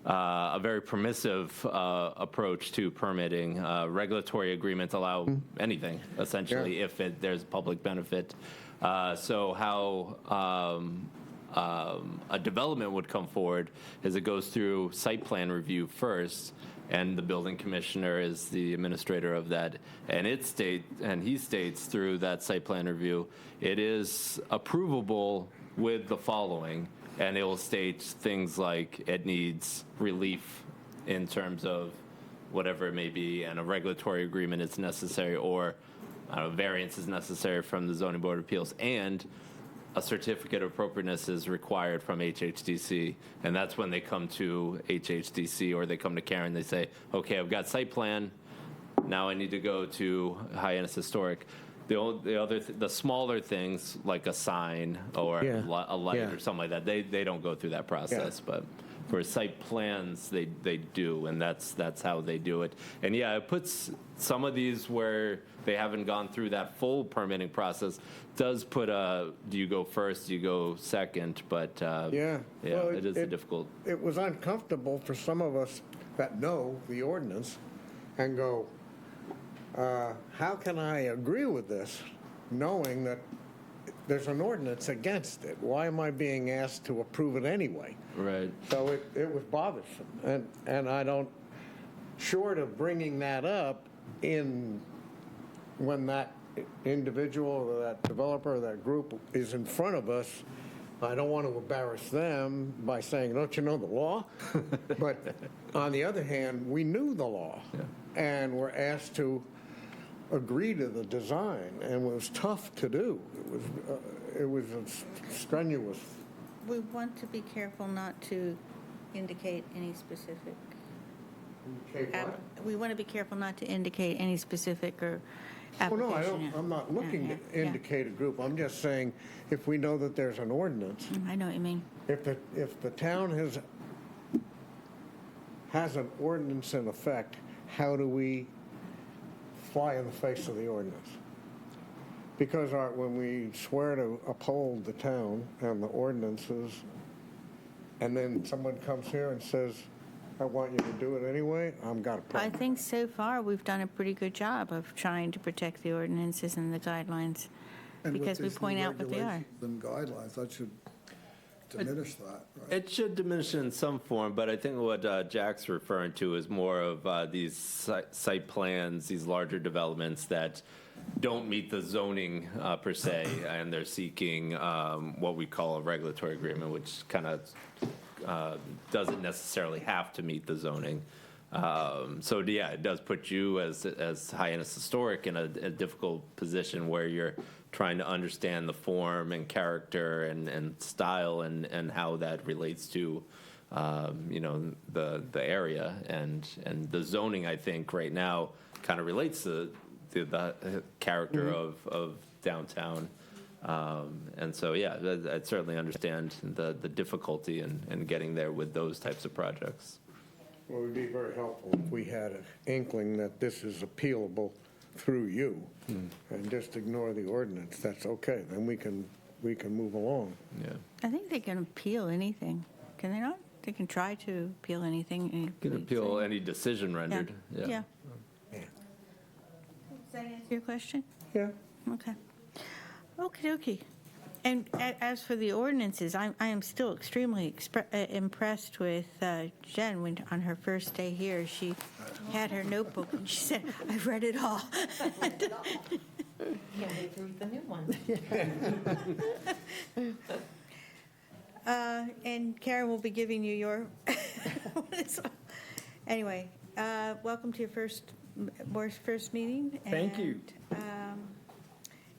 a very permissive approach to permitting. Regulatory agreements allow anything, essentially, if there's public benefit. So how a development would come forward is it goes through site plan review first, and the building commissioner is the administrator of that. And he states through that site plan review, it is approvable with the following. And it will state things like it needs relief in terms of whatever it may be, and a regulatory agreement is necessary, or variance is necessary from the Zoning Board of Appeals, and a certificate of appropriateness is required from HHDC. And that's when they come to HHDC, or they come to Karen, they say, okay, I've got site plan, now I need to go to Hyannis Historic. The smaller things like a sign or a light or something like that, they don't go through that process. But for site plans, they do, and that's how they do it. And yeah, it puts some of these where they haven't gone through that full permitting process. Does put do you go first? Do you go second? But well, it is difficult. It was uncomfortable for some of us that know the ordinance and go, how can I agree with this knowing that there's an ordinance against it? Why am I being asked to approve it anyway? Right. So it was bothersome. And I don't, short of bringing that up in when that individual or that developer or that group is in front of us, I don't want to embarrass them by saying, don't you know the law? But on the other hand, we knew the law and were asked to agree to the design, and it was tough to do. It was strenuous. We want to be careful not to indicate any specific. We want to be careful not to indicate any specific or Well, application. no, I don't, I'm not looking to indicate a group. I'm just saying, if we know that there's an ordinance, I know what you mean. if the town has an ordinance in effect, how do we fly in the face of the ordinance? Because when we swear to uphold the town and the ordinances, and then someone comes here and says, I want you to do it anyway, I've got a I problem. think so far we've done a pretty good job of trying to protect the ordinances and the guidelines And with because we these new point out what they are. regulations and guidelines, that should diminish that, right? It should diminish in some form, but I think what Jack's referring to is more of these site plans, these larger developments that don't meet the zoning per se, and they're seeking what we call a regulatory agreement, which kind of doesn't necessarily have to meet the zoning. So yeah, it does put you as Hyannis Historic in a difficult position where you're trying to understand the form and character and style and how that relates to the area and the zoning. I think right now kind of relates to the character of downtown. And so, yeah, I certainly understand the difficulty in getting there with those types of projects. Well, it would be very helpful if we had an inkling that this is appealable through you, and just ignore the ordinance. That's okay. Then we can move along. Yeah. I think they can appeal anything. Can they not? They can try to appeal anything. You can appeal any decision rendered. Yeah. Yeah. Does that answer your question? Yeah. Okay. Okie dokie. And as for the ordinances, I am still extremely impressed with Jen. When on her first day here, she had her notebook and she said, "I've read it all." Can't wait to read the new one. And Karen will be giving you your. Anyway, welcome to your first meeting. Thank you.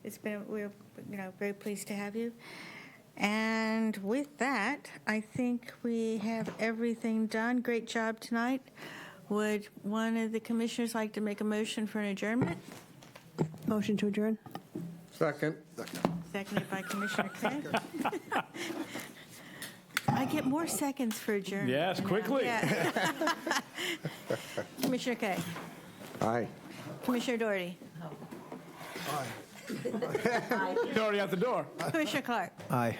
It's been, we're very pleased to have you. And with that, I think we have everything done. Great job tonight. Would one of the commissioners like to make a motion for an adjournment? Motion to adjourn? Second. Seconded by Commissioner Kay. I get more seconds for adjournment. Yes, now. quickly. Yeah. Commissioner Kay. Aye. Commissioner Doherty. You're already out the door. Commissioner Clark. Aye.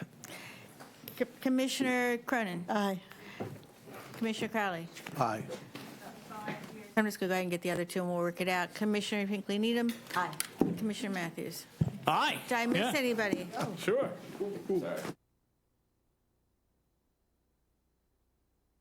Commissioner Cronin. Aye. Commissioner Crowley. Aye. I'm just going to go ahead and get the other two and we'll work it out. Commissioner Hinckley Needham. Aye. Commissioner Matthews. Aye. Did I miss Yeah. anybody? Sure.